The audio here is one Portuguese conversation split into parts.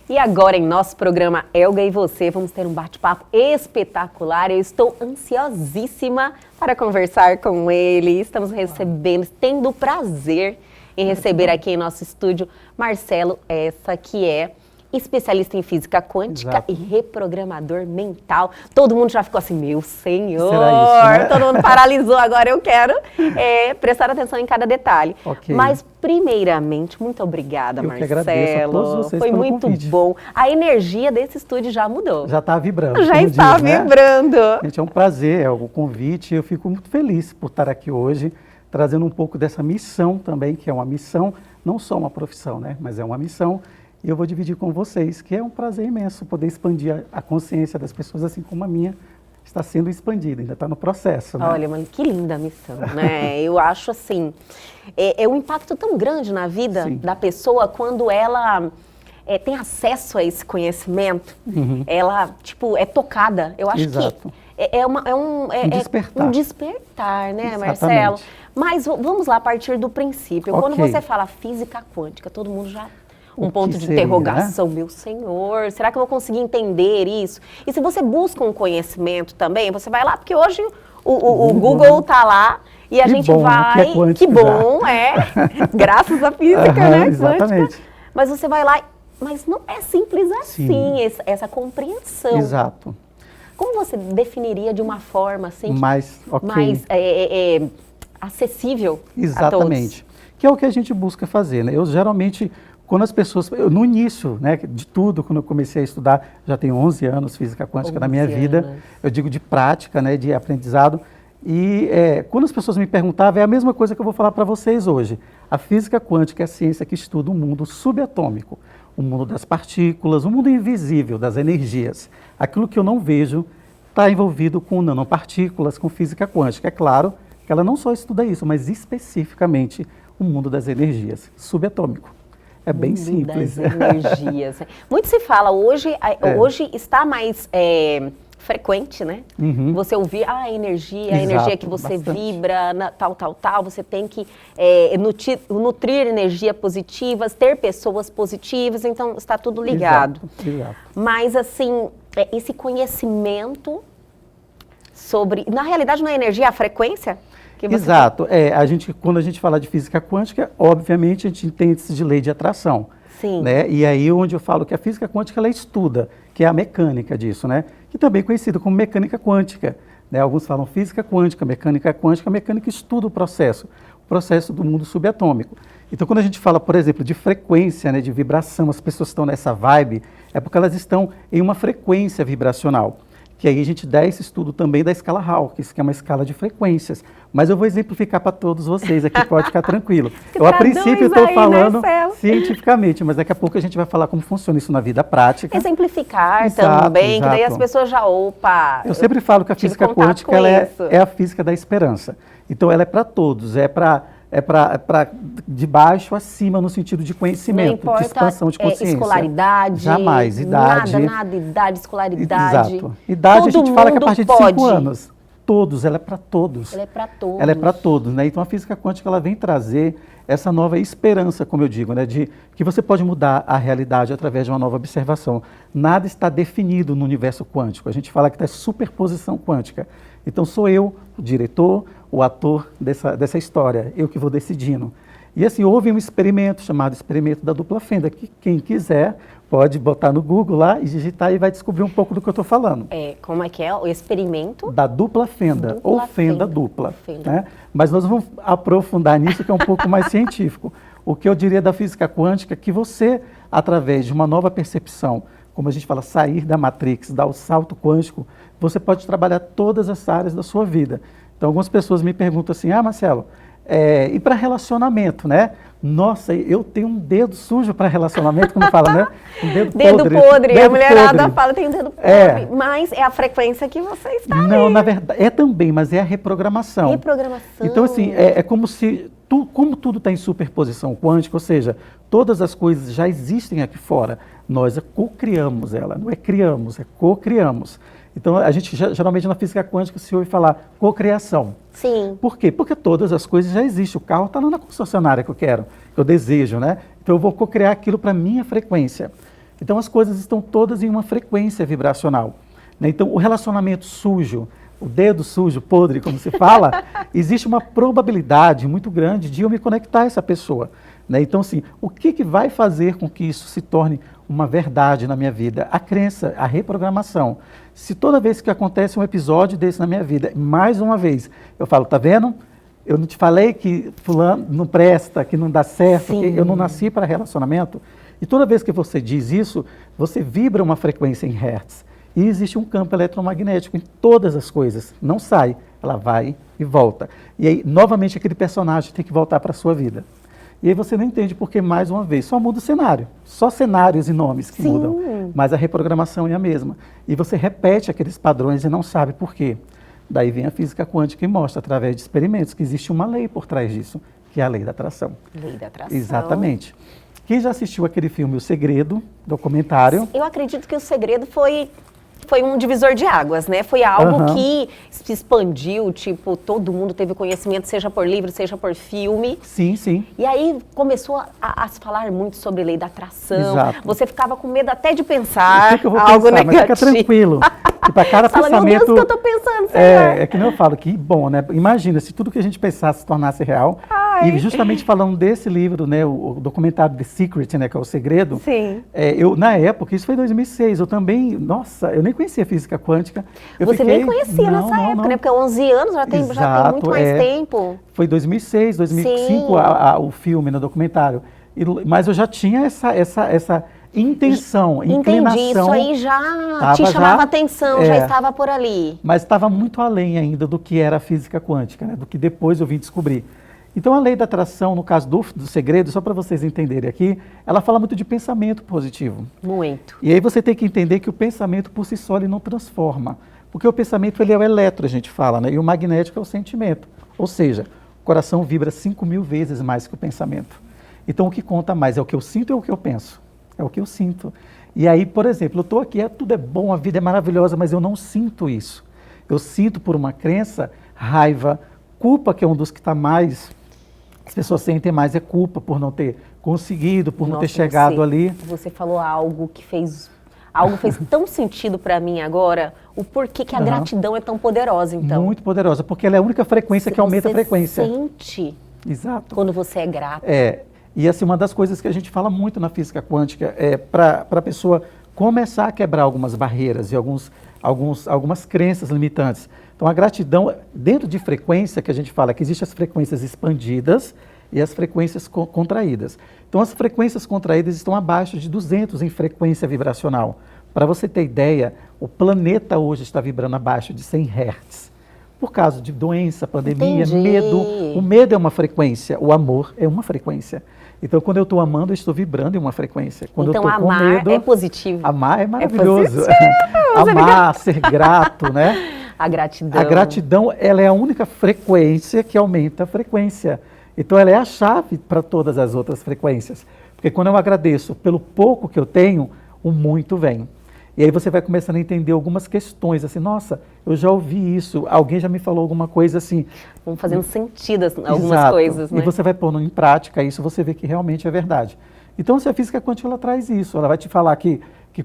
E agora, em nosso programa Elga e Você, vamos ter um bate-papo espetacular. Eu estou ansiosíssima para conversar com ele. Estamos recebendo, tendo o prazer em receber aqui em nosso estúdio Marcelo Essa, que é especialista em física quântica. Exato. E reprogramador mental. Todo mundo já ficou assim, meu senhor, isso, né? Todo mundo paralisou. Agora eu quero prestar atenção em cada detalhe. Okay. Mas, primeiramente, muito obrigada, Marcelo. Eu que agradeço a todos vocês Foi pelo muito convite. bom. A energia desse estúdio já mudou. Já está vibrando. Já está vibrando. Né? Gente, é um prazer, o convite. Eu fico muito feliz por estar aqui hoje, trazendo um pouco dessa missão também, que é uma missão, não só uma profissão, né? Mas é uma missão. E eu vou dividir com vocês, que é um prazer imenso poder expandir a consciência das pessoas, assim como a minha está sendo expandida, ainda está no processo. Né? Olha, mas que linda a missão, né? Eu acho assim, é um impacto tão grande na vida Sim. da pessoa quando ela tem acesso a esse conhecimento, ela, tipo, é tocada. Eu acho Exato. que um despertar. Um despertar, né, Exatamente. Marcelo? Mas vamos lá, a partir do princípio. Okay. Quando você fala física quântica, todo mundo já... Um ponto de interrogação, meu senhor, será que eu vou conseguir entender isso? E se você busca um conhecimento também, você vai lá, porque hoje o Google está lá e a gente vai... Que bom, graças à física, né? Exatamente. Quântica. Mas você vai lá, mas não é simples assim, essa compreensão. Exato. Como você definiria de uma forma assim, mais acessível Exatamente. A todos? Que é o que a gente busca fazer, né? Eu geralmente... Quando as pessoas, no início, né, de tudo, quando eu comecei a estudar, já tenho 11 anos física quântica na minha vida, eu digo de prática, né, de aprendizado, e quando as pessoas me perguntavam, é a mesma coisa que eu vou falar para vocês hoje. A física quântica é a ciência que estuda o mundo subatômico, o mundo das partículas, o mundo invisível, das energias. Aquilo que eu não vejo está envolvido com nanopartículas, com física quântica. É claro que ela não só estuda isso, mas especificamente o mundo das energias, subatômico. É bem simples. Das energias. Muito se fala, hoje está mais frequente, né? Você ouvir a energia que você vibra, tal, você tem que nutrir energia positivas, ter pessoas positivas, então está tudo ligado. Exato. Mas assim, esse conhecimento sobre, na realidade não é energia, é a frequência? Exato. Quando a gente fala de física quântica, obviamente a gente entende isso de lei de atração. Sim. Né? E aí onde eu falo que a física quântica ela estuda, que é a mecânica disso, né? Que também é conhecida como mecânica quântica. Né? Alguns falam física quântica, a mecânica estuda o processo do mundo subatômico. Então quando a gente fala, por exemplo, de frequência, né, de vibração, as pessoas estão nessa vibe, é porque elas estão em uma frequência vibracional. Que aí a gente dá esse estudo também da escala Hawkins, que é uma escala de frequências. Mas eu vou exemplificar para todos vocês aqui, pode ficar tranquilo. Eu, a princípio, estou falando cientificamente, mas daqui a pouco a gente vai falar como funciona isso na vida prática. Exemplificar também, que daí as pessoas já, Eu sempre falo que a física quântica ela é a física da esperança. Então, ela é para todos, é para de baixo a cima, no sentido de conhecimento, de expansão de consciência. Escolaridade. Jamais, idade. Nada, idade, escolaridade. Exato. Idade a gente fala que a partir de 5 anos. Todos, ela é para todos. Ela é para todos. Ela é para todos, né? Então a física quântica ela vem trazer essa nova esperança, como eu digo, né? De que você pode mudar a realidade através de uma nova observação. Nada está definido no universo quântico. A gente fala que está superposição quântica. Então sou eu, o diretor, o ator dessa história, eu que vou decidindo. E assim, houve um experimento chamado experimento da dupla fenda, que quem quiser pode botar no Google lá e digitar e vai descobrir um pouco do que eu estou falando. Como é que é? O experimento? Da dupla fenda, ou fenda dupla. Né? Mas nós vamos aprofundar nisso, que é um pouco mais científico. O que eu diria da física quântica é que você, através de uma nova percepção, como a gente fala, sair da Matrix, dar o salto quântico, você pode trabalhar todas as áreas da sua vida. Então, algumas pessoas me perguntam assim, Marcelo, e para relacionamento, né? Nossa, eu tenho um dedo sujo para relacionamento, como fala, né? Um dedo podre. A mulherada fala, tem um dedo podre. Mas é a frequência que você está Não, na verdade, é também, mas é a reprogramação. Reprogramação. Então, assim, é como se, como tudo está em superposição quântica, ou seja, todas as coisas já existem aqui fora, nós co-criamos ela, não é criamos, é co-criamos. Então, a gente geralmente na física quântica se ouve falar cocriação. Sim. Por quê? Porque todas as coisas já existem. O carro está lá na concessionária que eu quero, que eu desejo, né? Então, eu vou cocriar aquilo para a minha frequência. Então as coisas estão todas em uma frequência vibracional, né? Então o relacionamento sujo, o dedo sujo, podre, como se fala, existe uma probabilidade muito grande de eu me conectar a essa pessoa, né? Então, assim, o que vai fazer com que isso se torne uma verdade na minha vida? A crença, a reprogramação. Se toda vez que acontece um episódio desse na minha vida, mais uma vez, eu falo, tá vendo? Eu não te falei que fulano não presta, que não dá certo, Sim. que eu não nasci para relacionamento? E toda vez que você diz isso, você vibra uma frequência em hertz. E existe um campo eletromagnético em todas as coisas. Não sai, ela vai e volta. E aí, novamente, aquele personagem tem que voltar para a sua vida. E aí você não entende porque, mais uma vez, só muda o cenário. Só cenários e nomes que mudam. Mas a reprogramação é a mesma. E você repete aqueles padrões e não sabe por quê. Daí vem a física quântica e mostra, através de experimentos, que existe uma lei por trás disso, que é a lei da atração. Lei da atração. Exatamente. Quem já assistiu aquele filme O Segredo, documentário? Eu acredito que O Segredo foi um divisor de águas, né? Foi algo que se expandiu, tipo, todo mundo teve conhecimento, seja por livro, seja por filme. Sim, sim. E aí começou a se falar muito sobre lei da atração. Exato. Você ficava com medo até de pensar O que eu vou algo pensar? negativo. Mas fica tranquilo. E para cada Fala, pensamento... meu Deus, o que eu tô pensando, Senhor? É que nem eu falo, que bom, né? Imagina, se tudo que a gente pensasse se tornasse real. Ai. E justamente falando desse livro, né? O documentário The Secret, né? Que é o Segredo. Sim. Eu, na época, isso foi em 2006, eu também... Nossa, eu nem conhecia física quântica. Você nem conhecia nessa época, né? Porque 11 anos já tem muito mais tempo. Foi 2006, 2005 o filme, no documentário. Mas eu já tinha essa intenção, inclinação. Entendi, isso aí já te chamava atenção, já estava por ali. Mas estava muito além ainda do que era a física quântica, né? Do que depois eu vim descobrir. Então a lei da atração, no caso do Segredo, só para vocês entenderem aqui, ela fala muito de pensamento positivo. Muito. E aí você tem que entender que o pensamento por si só ele não transforma. Porque o pensamento ele é o eletro, a gente fala, né? E o magnético é o sentimento. Ou seja, o coração vibra 5.000 vezes mais que o pensamento. Então o que conta mais é o que eu sinto ou o que eu penso? É o que eu sinto. E aí, por exemplo, eu estou aqui, tudo é bom, a vida é maravilhosa, mas eu não sinto isso. Eu sinto por uma crença, raiva, culpa, que é um dos que está mais... As pessoas sentem mais é culpa por não ter conseguido, por não ter chegado ali. Você falou algo que fez tão sentido para mim agora, o porquê que a gratidão é tão poderosa, então. Muito poderosa, porque ela é a única frequência que aumenta a frequência. Você sente. Exato. Quando você é grato. E assim, uma das coisas que a gente fala muito na física quântica é para a pessoa começar a quebrar algumas barreiras e algumas crenças limitantes. Então a gratidão, dentro de frequência, que a gente fala que existem as frequências expandidas e as frequências contraídas. Então as frequências contraídas estão abaixo de 200 em frequência vibracional. Para você ter ideia, o hoje está vibrando abaixo de 100 Hz. Por causa de doença, pandemia, medo. O medo é uma frequência, o amor é uma frequência. Então, quando eu estou amando, eu estou vibrando em uma frequência. Quando então, eu tô amar com medo, é positivo. Amar é maravilhoso. Amar, ser grato, né? A gratidão. A gratidão, ela é a única frequência que aumenta a frequência. Então, ela é a chave para todas as outras frequências. Porque quando eu agradeço pelo pouco que eu tenho, o muito vem. E aí você vai começando a entender algumas questões, assim, nossa, eu já ouvi isso, alguém já me falou alguma coisa assim. Vão fazendo sentido algumas coisas, né? E você vai pondo em prática isso, você vê que realmente é verdade. Então, se a física quântica, ela traz isso, ela vai te falar que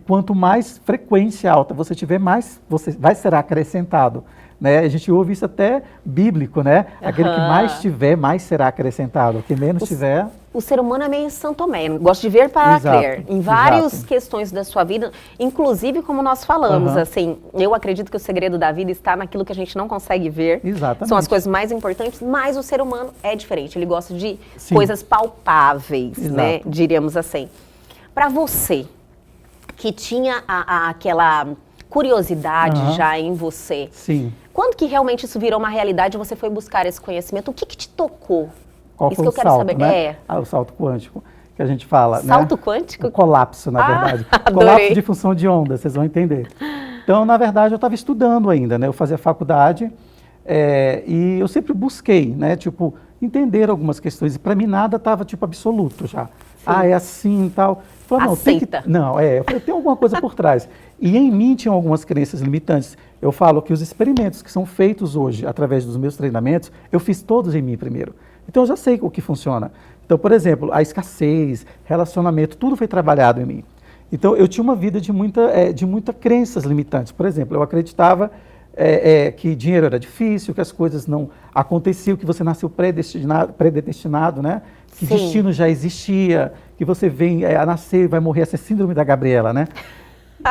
quanto mais frequência alta você tiver, mais você vai ser acrescentado. Né? A gente ouve isso até bíblico, né? Aquele que mais tiver, mais será acrescentado. O que menos tiver... O ser humano é meio São Tomé, gosta de ver para crer. Em várias questões da sua vida, inclusive como nós falamos, assim, eu acredito que o segredo da vida está naquilo que a gente não consegue ver. Exatamente. São as coisas mais importantes, mas o ser humano é diferente. Ele gosta de coisas palpáveis, né? Diríamos assim. Para você, que tinha aquela curiosidade já em você. Sim. Quando que realmente isso virou uma realidade e você foi buscar esse conhecimento? O que te tocou? Qual isso foi que eu o quero salto, saber. Né? O salto quântico, que a gente fala. Salto né? quântico? O colapso, na verdade. Colapso de função de onda, vocês vão entender. Então, na verdade, eu estava estudando ainda, né? Eu fazia faculdade e eu sempre busquei, né? Tipo, entender algumas questões. E para mim nada estava, tipo, absoluto já. É assim e tal. Falei, aceita. Eu tenho alguma coisa por trás. E em mim tinham algumas crenças limitantes. Eu falo que os experimentos que são feitos hoje, através dos meus treinamentos, eu fiz todos em mim primeiro. Então eu já sei o que funciona. Então, por exemplo, a escassez, relacionamento, tudo foi trabalhado em mim. Então, eu tinha uma vida de muita crenças limitantes. Por exemplo, eu acreditava que dinheiro era difícil, que as coisas não aconteciam, que você nasceu predestinado, né? Que Sim. destino já existia, que você vem a nascer e vai morrer, essa síndrome da Gabriela, né?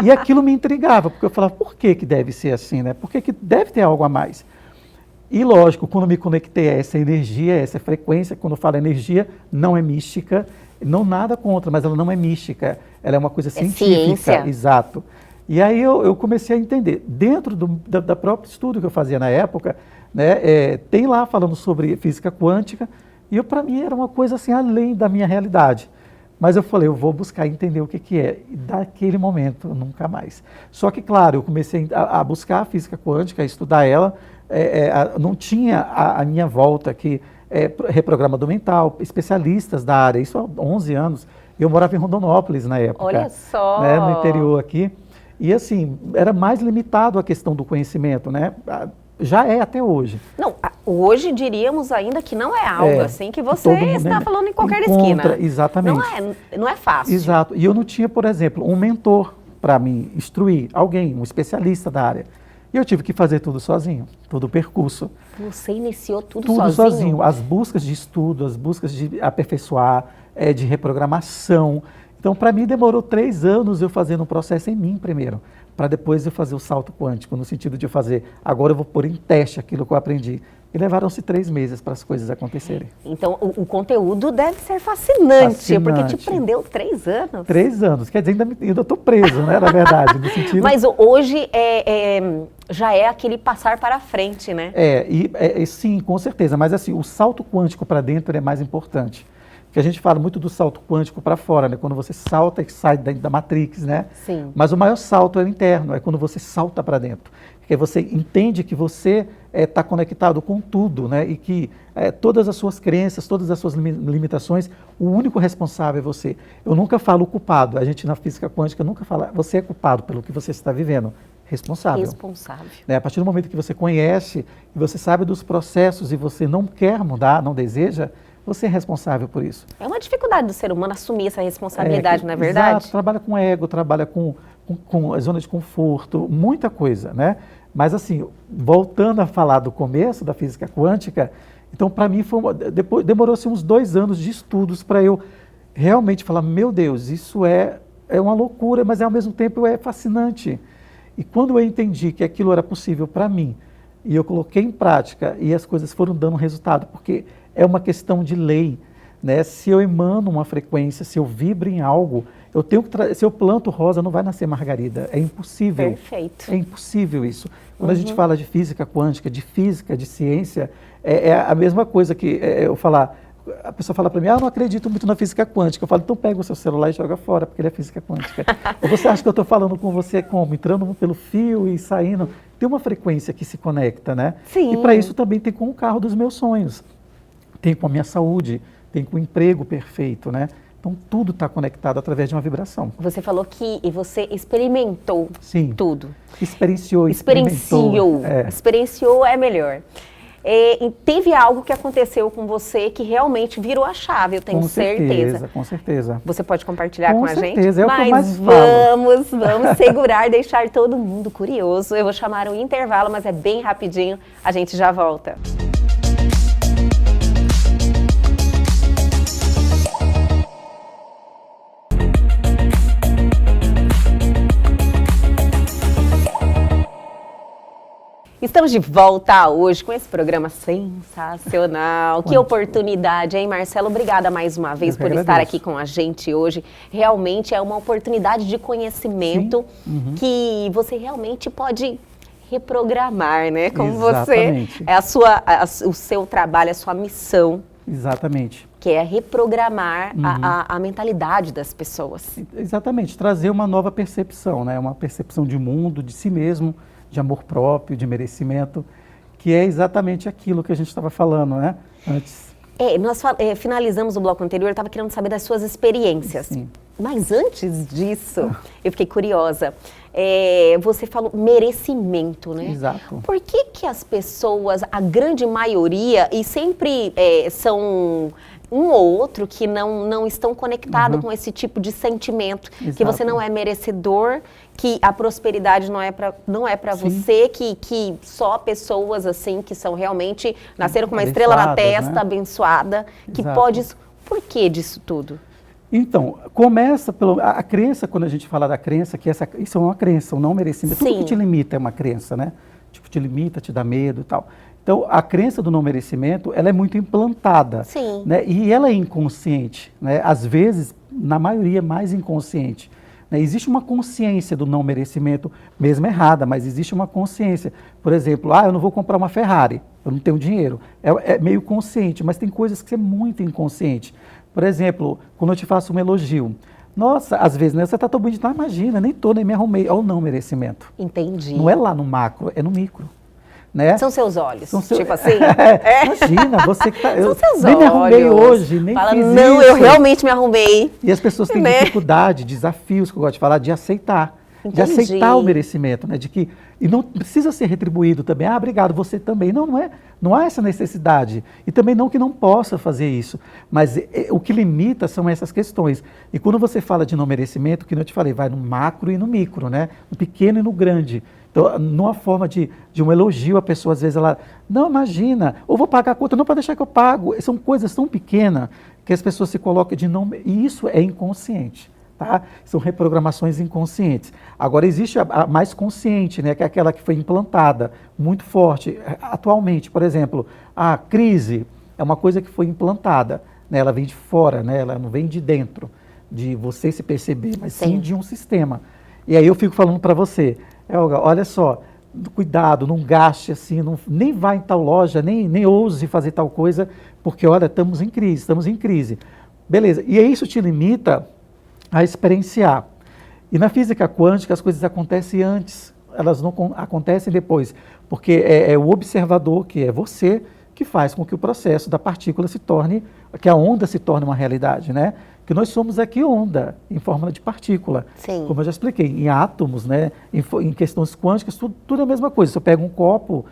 E aquilo me intrigava, porque eu falava, por que deve ser assim, né? Por que deve ter algo a mais? E lógico, quando me conectei a essa energia, a essa frequência, quando eu falo energia, não é mística, não nada contra, mas ela não é mística, ela é uma coisa científica. Ciência. Exato. E aí eu comecei a entender, dentro da próprio estudo que eu fazia na época, né, tem lá falando sobre física quântica, e para mim era uma coisa assim, além da minha realidade. Mas eu falei, eu vou buscar entender o que é. E daquele momento, nunca mais. Só que, claro, eu comecei a buscar a física quântica, a estudar ela. Não tinha à minha volta aqui reprogramador mental, especialistas da área. Isso há 11 anos. Eu morava em Rondonópolis na época. Olha só! Né, no interior aqui. E assim, era mais limitado a questão do conhecimento, né? Já é até hoje. Não, hoje diríamos ainda que não é algo assim que você está falando em qualquer esquina. Exatamente. Não é fácil. Exato. E eu não tinha, por exemplo, um mentor para me instruir, alguém, um especialista da área. E eu tive que fazer tudo sozinho, todo o percurso. Você iniciou tudo sozinho? Tudo sozinho. As buscas de estudo, as buscas de aperfeiçoar, de reprogramação. Então, para mim, demorou 3 anos eu fazendo um processo em mim primeiro, para depois eu fazer o salto quântico, no sentido de fazer, agora eu vou pôr em teste aquilo que eu aprendi. E levaram-se 3 meses para as coisas acontecerem. Então, o conteúdo deve ser fascinante, porque te prendeu 3 anos. 3 anos, quer dizer, ainda estou preso, né, na verdade, no sentido... Mas hoje já é aquele passar para frente, né? Sim, com certeza, mas assim, o salto quântico para dentro é mais importante. Porque a gente fala muito do salto quântico para fora, né? Quando você salta e sai da Matrix, né? Sim. Mas o maior salto é o interno, é quando você salta para dentro. Porque você entende que você está conectado com tudo, né? E que todas as suas crenças, todas as suas limitações, o único responsável é você. Eu nunca falo culpado, a gente na física quântica nunca fala, você é culpado pelo que você está vivendo. Responsável. Né? A partir do momento que você conhece, e você sabe dos processos e você não quer mudar, não deseja, você é responsável por isso. É uma dificuldade do ser humano assumir essa responsabilidade, não é verdade? Exato, trabalha com ego, trabalha com a zona de conforto, muita coisa, né? Mas assim, voltando a falar do começo da física quântica, então para mim demorou-se uns 2 anos de estudos para eu realmente falar, meu Deus, isso é uma loucura, mas ao mesmo tempo é fascinante. E quando eu entendi que aquilo era possível para mim, e eu coloquei em prática, e as coisas foram dando resultado, porque é uma questão de lei, né? Se eu emano uma frequência, se eu vibro em algo, eu tenho que se eu planto rosa, não vai nascer margarida. É impossível. Perfeito. É impossível isso. Quando a gente fala de física quântica, de ciência, é a mesma coisa que eu falar. A pessoa fala para mim, eu não acredito muito na física quântica. Eu falo, então pega o seu celular e joga fora, porque ele é física quântica. Ou você acha que eu estou falando com você como? Entrando pelo fio e saindo. Tem uma frequência que se conecta, né? Sim. E para isso também tem com o carro dos meus sonhos. Tem com a minha saúde, tem com o emprego perfeito, né? Então, tudo está conectado através de uma vibração. Você falou que você experimentou tudo. Experienciou. Experienciou é melhor. E teve algo que aconteceu com você que realmente virou a chave, eu tenho certeza. Com certeza. Você pode compartilhar com a gente? Com certeza, é o que eu mais vamos segurar, deixar todo mundo curioso. Eu vou chamar um intervalo, mas é bem rapidinho, a gente já volta. Estamos de volta hoje com esse programa sensacional. Que oportunidade, hein, Marcelo? Obrigada mais uma vez por estar aqui com a gente hoje. Realmente é uma oportunidade de conhecimento que você realmente pode reprogramar, né? Como Exatamente. você, o seu trabalho, a sua missão. Exatamente. Que é reprogramar a mentalidade das pessoas. Exatamente, trazer uma nova percepção, né? Uma percepção de mundo, de si mesmo, de amor próprio, de merecimento, que é exatamente aquilo que a gente estava falando, né, antes. Nós finalizamos o bloco anterior, eu estava querendo saber das suas experiências. Sim. Mas antes disso, eu fiquei curiosa. Você falou merecimento, né? Exato. Por que as pessoas, a grande maioria, e sempre são um ou outro que não estão conectados com esse tipo de sentimento, Exato. que você não é merecedor, que a prosperidade não é para você, que só pessoas assim que são realmente nasceram com uma estrela na testa, né? Abençoada, que Exato. pode. Por que disso tudo? Então, começa a crença, quando a gente fala da crença, que isso é uma crença, um não merecimento. Tudo que te limita é uma crença, né? Tipo, te limita, te dá medo e tal. Então, a crença do não merecimento, ela é muito implantada. Sim. Né? E ela é inconsciente, né? Às vezes, na maioria, mais inconsciente. Né? Existe uma consciência do não merecimento, mesmo errada, mas existe uma consciência. Por exemplo, eu não vou comprar uma Ferrari, eu não tenho dinheiro. É meio consciente, mas tem coisas que é muito inconsciente. Por exemplo, quando eu te faço um elogio, nossa, às vezes, né, você está tão bonito, não imagina, nem me arrumei. Olha o não merecimento. Entendi. Não é lá no macro, é no micro. Né? São seus olhos, tipo assim? Imagina, você que tá... São seus nem olhos. Me arrumei hoje, nem Fala, fiz não, isso. eu realmente me arrumei. E as pessoas têm dificuldade, desafios, que eu gosto de falar, de aceitar. Entendi. De aceitar o merecimento, né? E não precisa ser retribuído também. Obrigado, você também. Não há essa necessidade. E também não que não possa fazer isso. Mas o que limita são essas questões. E quando você fala de não merecimento, que eu te falei, vai no macro e no micro, né? No pequeno e no grande. Então, numa forma de um elogio, a pessoa às vezes ela, não, imagina, ou vou pagar a conta, não, pode deixar que eu pago. São coisas tão pequenas que as pessoas se colocam de não... E isso é inconsciente. Tá? São reprogramações inconscientes. Agora, existe a mais consciente, né, que é aquela que foi implantada, muito forte. Atualmente, por exemplo, a crise é uma coisa que foi implantada, né, ela vem de fora, né, ela não vem de dentro, de você se perceber, mas sim de um sistema. E aí eu fico falando para você, Elga, olha só, cuidado, não gaste assim, nem vá em tal loja, nem ouse fazer tal coisa, porque, olha, estamos em crise. Beleza, e isso te limita a experienciar. E na física quântica as coisas acontecem antes, elas não acontecem depois, porque é o observador, que é você, que faz com que o processo da partícula que a onda se torne uma realidade, né? Que nós somos aqui onda, em forma de partícula. Sim. Como eu já expliquei, em átomos, né? Em questões quânticas, tudo é a mesma coisa. Se eu pego um copo,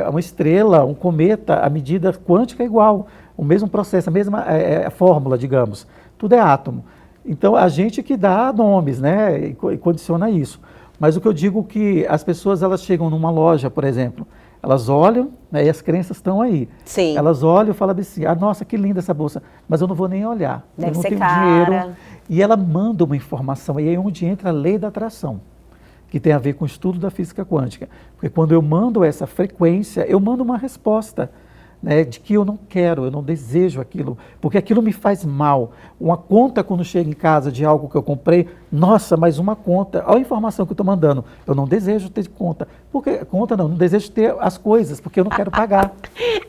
uma estrela, um cometa, a medida quântica é igual, o mesmo processo, a mesma fórmula, digamos. Tudo é átomo. Então, a gente que dá nomes, né, e condiciona isso. Mas o que eu digo é que as pessoas, elas chegam numa loja, por exemplo, elas olham, né, e as crenças estão aí. Sim. Elas olham e falam assim, nossa, que linda essa bolsa, mas eu não vou nem olhar. Deve eu não ser tenho cara. dinheiro. E ela manda uma informação, e aí é onde entra a lei da atração, que tem a ver com o estudo da física quântica. Porque quando eu mando essa frequência, eu mando uma resposta. Né, de que eu não quero, eu não desejo aquilo, porque aquilo me faz mal. Uma conta quando chega em casa de algo que eu comprei, nossa, mais uma conta, olha a informação que eu estou mandando, eu não desejo ter conta, não desejo ter as coisas, porque eu não quero pagar.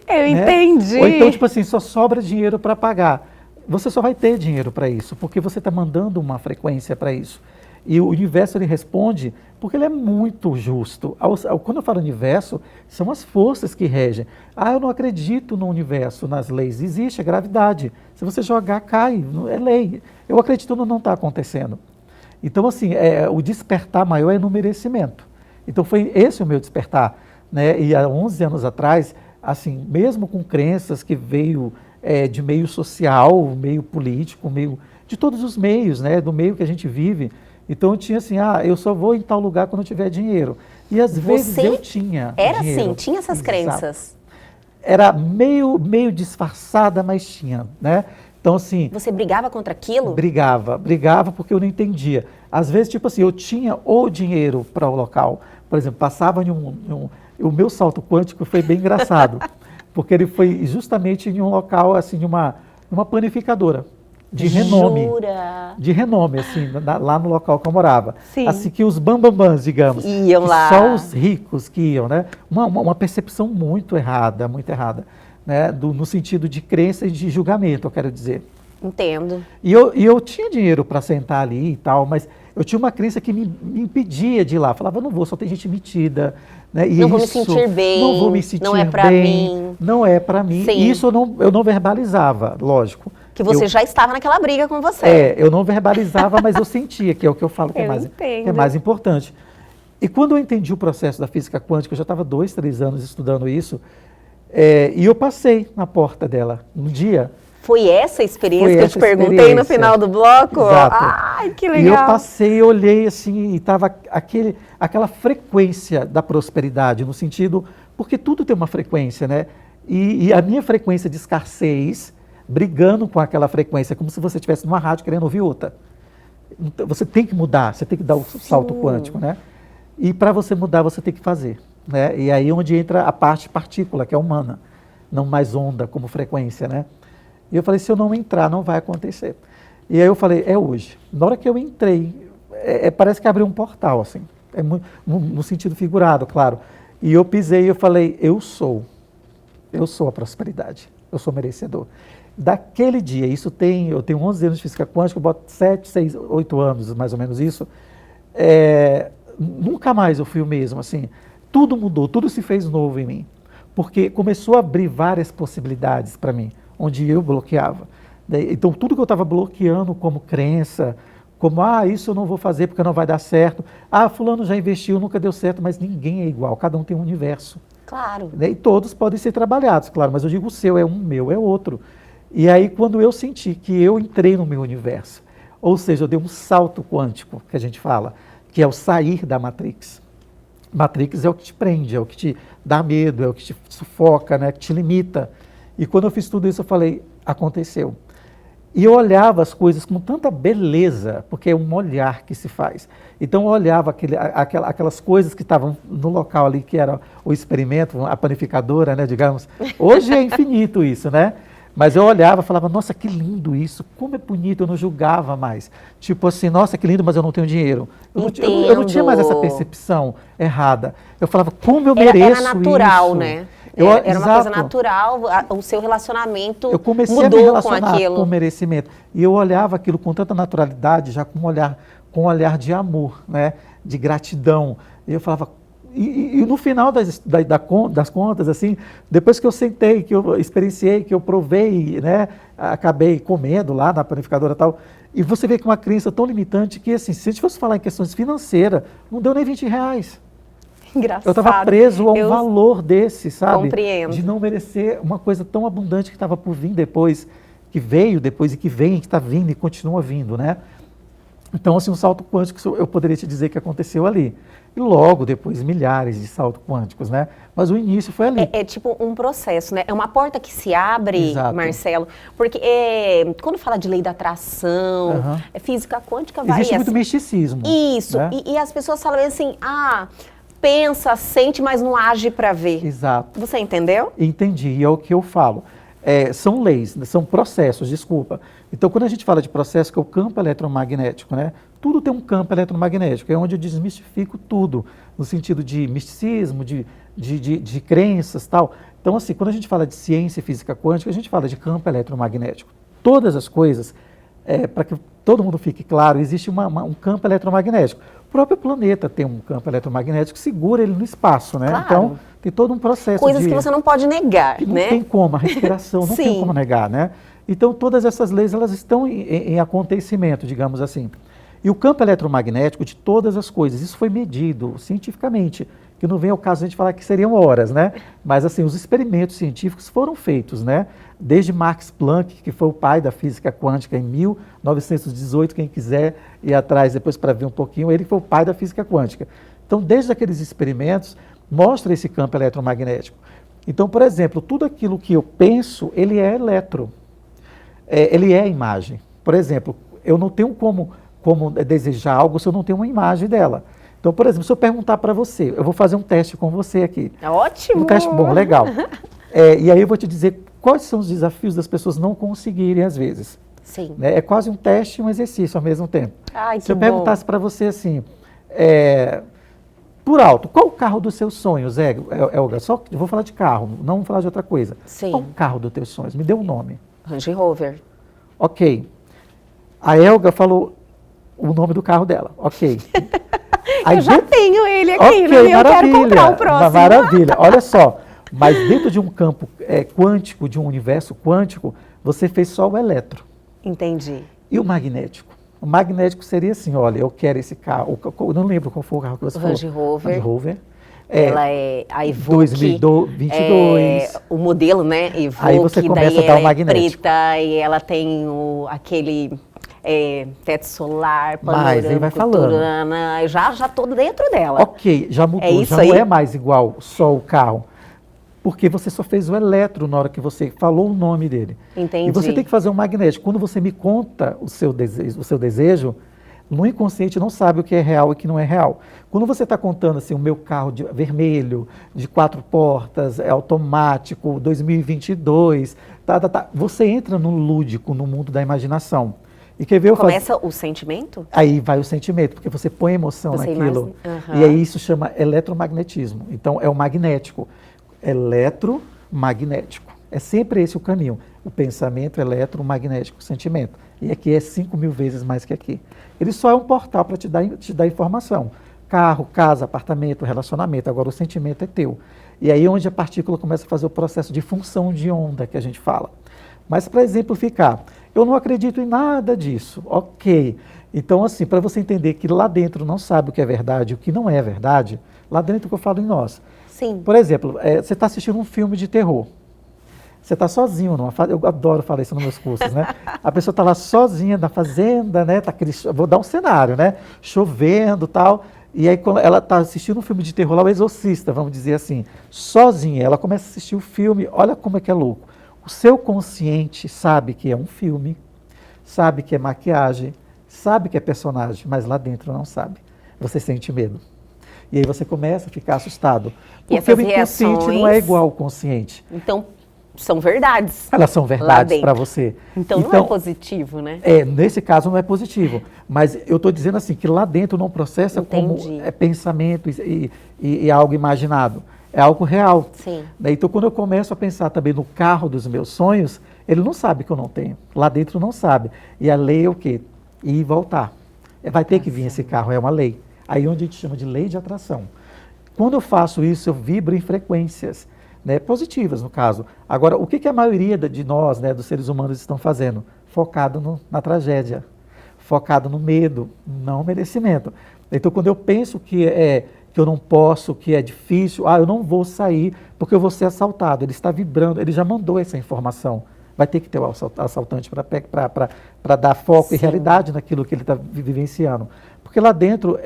Eu entendi. Ou então, tipo assim, só sobra dinheiro para pagar. Você só vai ter dinheiro para isso, porque você está mandando uma frequência para isso. E o universo, ele responde porque ele é muito justo. Quando eu falo universo, são as forças que regem. Eu não acredito no universo, nas leis. Existe a gravidade. Se você jogar, cai. É lei. Eu acredito no não está acontecendo. Então, assim, o despertar maior é no merecimento. Então, foi esse o meu despertar. Né? E há 11 anos atrás, assim, mesmo com crenças que veio de meio social, meio político, meio de todos os meios, né? Do meio que a gente vive. Então eu tinha assim, eu só vou em tal lugar quando eu tiver dinheiro. E às vezes eu tinha Era dinheiro. assim, tinha essas crenças. Era meio disfarçada, mas tinha, né? Então assim... Você brigava contra aquilo? Brigava porque eu não entendia. Às vezes, tipo assim, eu tinha o dinheiro para o local. Por exemplo, passava o meu salto quântico foi bem engraçado, porque ele foi justamente em um local, assim, de uma panificadora. De renome. Jura? De renome, assim, lá no local que eu morava. Sim. Assim que os bambambãs, digamos. Iam lá. Só os ricos que iam, né? Uma percepção muito errada, né? No sentido de crença e de julgamento, eu quero dizer. Entendo. E eu tinha dinheiro para sentar ali e tal, mas eu tinha uma crença que me impedia de ir lá. Falava, não vou, só tem gente metida. Né? E não vou me sentir bem. Não vou me sentir não é para mim. Não é para mim. Sim. E isso eu não verbalizava, lógico. Que você já estava naquela briga com você. Eu não verbalizava, mas eu sentia, que é o que eu falo que é mais importante. E quando eu entendi o processo da física quântica, eu já estava 2, 3 anos estudando isso, E eu passei na porta dela um dia. Foi essa experiência Foi que eu essa te perguntei no experiência. final do bloco? Exato. Ai, que legal. E eu passei, olhei assim, e estava aquela frequência da prosperidade, no sentido, porque tudo tem uma frequência, né? E a minha frequência de escassez, brigando com aquela frequência, como se você estivesse numa rádio querendo ouvir outra. Então, você tem que mudar, você tem que dar o salto quântico, né? E para você mudar, você tem que fazer, né? E aí é onde entra a parte partícula, que é humana, não mais onda como frequência, né? E eu falei, se eu não entrar, não vai acontecer. E aí eu falei, é hoje. Na hora que eu entrei, parece que abriu um portal, assim, no sentido figurado, claro. E eu pisei e eu falei, eu sou a prosperidade, eu sou merecedor. Daquele dia, eu tenho 11 anos de física quântica, eu boto 7, 6, 8 anos, mais ou menos isso, nunca mais eu fui o mesmo, assim, tudo mudou, tudo se fez novo em mim, porque começou a abrir várias possibilidades para mim, onde eu bloqueava. Então, tudo que eu estava bloqueando como crença, como, isso eu não vou fazer porque não vai dar certo, fulano já investiu, nunca deu certo, mas ninguém é igual, cada um tem um universo. Claro. E todos podem ser trabalhados, claro, mas eu digo o seu é um, meu é outro. E aí, quando eu senti que eu entrei no meu universo, ou seja, eu dei um salto quântico, que a gente fala, que é o sair da Matrix. Matrix é o que te prende, é o que te dá medo, é o que te sufoca, né, que te limita. E quando eu fiz tudo isso, eu falei, aconteceu. E eu olhava as coisas com tanta beleza, porque é um olhar que se faz. Então eu olhava aquelas coisas que estavam no local ali, que era o experimento, a panificadora, né, digamos. Hoje é infinito isso, né? Mas eu olhava e falava, nossa, que lindo isso, como é bonito, eu não julgava mais. Tipo assim, nossa, que lindo, mas eu não tenho dinheiro. Eu não tinha mais essa percepção errada. Eu falava, como eu mereço isso? Era natural, né? Era uma coisa natural, o seu relacionamento eu comecei mudou a me relacionar com aquilo. Com merecimento. E eu olhava aquilo com tanta naturalidade, já com um olhar de amor, né? De gratidão. E eu falava, e no final das contas, assim, depois que eu sentei, que eu experienciei, que eu provei, né? Acabei comendo lá na panificadora e tal. E você vê que uma crença tão limitante que, assim, se a gente fosse falar em questões financeiras, não deu nem R$20. Engraçado. Eu estava preso a um valor desse, sabe? Compreendo. De não merecer uma coisa tão abundante que estava por vir depois, que veio depois e que vem, que está vindo e continua vindo, né? Então, assim, um salto quântico, eu poderia te dizer que aconteceu ali. E logo depois, milhares de saltos quânticos, né? Mas o início foi ali. É tipo um processo, né? É uma porta que se abre, Exato. Marcelo, porque quando fala de lei da atração, física quântica vai... Existe muito misticismo. Isso, né? E as pessoas falam assim, pensa, sente, mas não age para ver. Exato. Você entendeu? Entendi, e é o que eu falo. São leis, são processos, desculpa. Então, quando a gente fala de processo, que é o campo eletromagnético, né? Tudo tem um campo eletromagnético, é onde eu desmistifico tudo, no sentido de misticismo, de crenças e tal. Então, assim, quando a gente fala de ciência e física quântica, a gente fala de campo eletromagnético. Todas as coisas, para que todo mundo fique claro, existe um campo eletromagnético. O próprio planeta tem um campo eletromagnético que segura ele no espaço, né? Claro. Então, tem todo um processo coisas que você não pode negar, que né? Não tem como, a respiração não tem como negar, né? Então, todas essas leis, elas estão em acontecimento, digamos assim. E o campo eletromagnético de todas as coisas, isso foi medido cientificamente, que não vem ao caso a gente falar que seriam horas, né? Mas, assim, os experimentos científicos foram feitos, né? Desde Max Planck, que foi o pai da física quântica em 1918, quem quiser ir atrás depois para ver um pouquinho, ele foi o pai da física quântica. Então, desde aqueles experimentos, mostra esse campo eletromagnético. Então, por exemplo, tudo aquilo que eu penso, ele é eletro. Ele é imagem. Por exemplo, eu não tenho como desejar algo se eu não tenho uma imagem dela. Então, por exemplo, se eu perguntar para você, eu vou fazer um teste com você aqui. Ótimo! Um teste bom, legal. E aí eu vou te dizer quais são os desafios das pessoas não conseguirem às vezes. Sim. É quase um teste e um exercício ao mesmo tempo. Ai, se eu perguntasse para você assim, por alto, qual o carro dos seus sonhos, Elga? Só eu vou falar de carro, não vou falar de outra coisa. Sim. Qual o carro dos teus sonhos? Me dê um nome. Range Rover. Ok. A Elga falou o nome do carro dela. Ok. Eu já tenho ele aqui, né? Eu quero comprar o próximo. Maravilha. Olha só, mas dentro de um campo quântico, de um universo quântico, você fez só o eletro. Entendi. E o magnético? O magnético seria assim, olha, eu quero esse carro, eu não lembro qual foi o carro que você falou. Range Rover. Range Rover. Ela é a Evoque. 2022. O modelo, né? Evoque, Aí você começa daí a dar o ela é magnético. preta e ela tem aquele teto solar, Mas aí vai panorâmico, falando. turana, já tô dentro dela. Ok, já mudou, É isso já aí? não é mais igual só o carro. Porque você só fez o eletro na hora que você falou o nome dele. Entendi. E você tem que fazer um magnético. Quando você me conta o seu desejo, no inconsciente não sabe o que é real e o que não é real. Quando você está contando assim, o meu carro vermelho, de 4 portas, é automático, 2022, você entra no lúdico, no mundo da imaginação. E quer ver eu Começa o sentimento? Aí vai o sentimento, porque você põe emoção Você naquilo. imagina. E aí isso chama eletromagnetismo. Então é o magnético. Eletromagnético. É sempre esse o caminho. O pensamento eletromagnético, o sentimento. E aqui é 5.000 vezes mais que aqui. Ele só é um portal para te dar informação. Carro, casa, apartamento, relacionamento. Agora o sentimento é teu. E aí é onde a partícula começa a fazer o processo de função de onda que a gente fala. Mas para exemplificar, eu não acredito em nada disso. Ok. Então assim, para você entender que lá dentro não sabe o que é verdade e o que não é verdade, lá dentro que eu falo em nós. Sim. Por exemplo, você está assistindo um filme de terror. Você está sozinho numa fazenda. Eu adoro falar isso nos meus cursos, né? A pessoa está lá sozinha na fazenda, né? Vou dar um cenário, né? Chovendo e tal. E aí, quando ela está assistindo um filme de terror lá, o Exorcista, vamos dizer assim, sozinha, ela começa a assistir o filme, olha como é que é louco. O seu consciente sabe que é um filme, sabe que é maquiagem, sabe que é personagem, mas lá dentro não sabe. Você sente medo. E aí você começa a ficar assustado. Porque o inconsciente não é igual ao consciente. Então, são verdades. Elas são verdades para você. Então não é positivo, né? Nesse caso não é positivo. Mas eu estou dizendo assim, que lá dentro não processa como pensamento e algo imaginado. É algo real. Sim. Então quando eu começo a pensar também no carro dos meus sonhos, ele não sabe que eu não tenho. Lá dentro não sabe. E a lei é o quê? Ir e voltar. Vai ter que vir esse carro, é uma lei. Aí onde a gente chama de lei de atração. Quando eu faço isso, eu vibro em frequências, né, positivas, no caso. Agora, o que a maioria de nós, né, dos seres humanos, estão fazendo? Focado na tragédia, focado no medo, não no merecimento. Então, quando eu penso que eu não posso, que é difícil, eu não vou sair porque eu vou ser assaltado. Ele está vibrando, ele já mandou essa informação. Vai ter que ter o assaltante para dar foco Sim. e realidade naquilo que ele está vivenciando. Porque lá dentro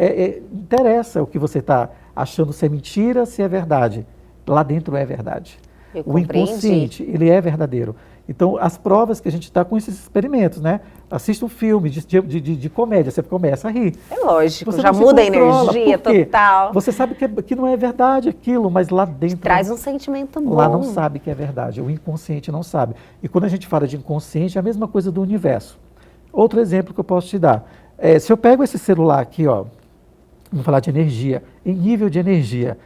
interessa o que você está achando se é mentira, se é verdade. Lá dentro é verdade. O inconsciente, ele é verdadeiro. Então, as provas que a gente está com esses experimentos, né? Assista um filme de comédia, você começa a rir. É lógico, você já muda a energia por quê? total. Você sabe que não é verdade aquilo, mas lá dentro... Traz um sentimento bom. Lá não sabe que é verdade, o inconsciente não sabe. E quando a gente fala de inconsciente, é a mesma coisa do universo. Outro exemplo que eu posso te dar. Se eu pego esse celular aqui, ó, vamos falar de energia, em nível de energia.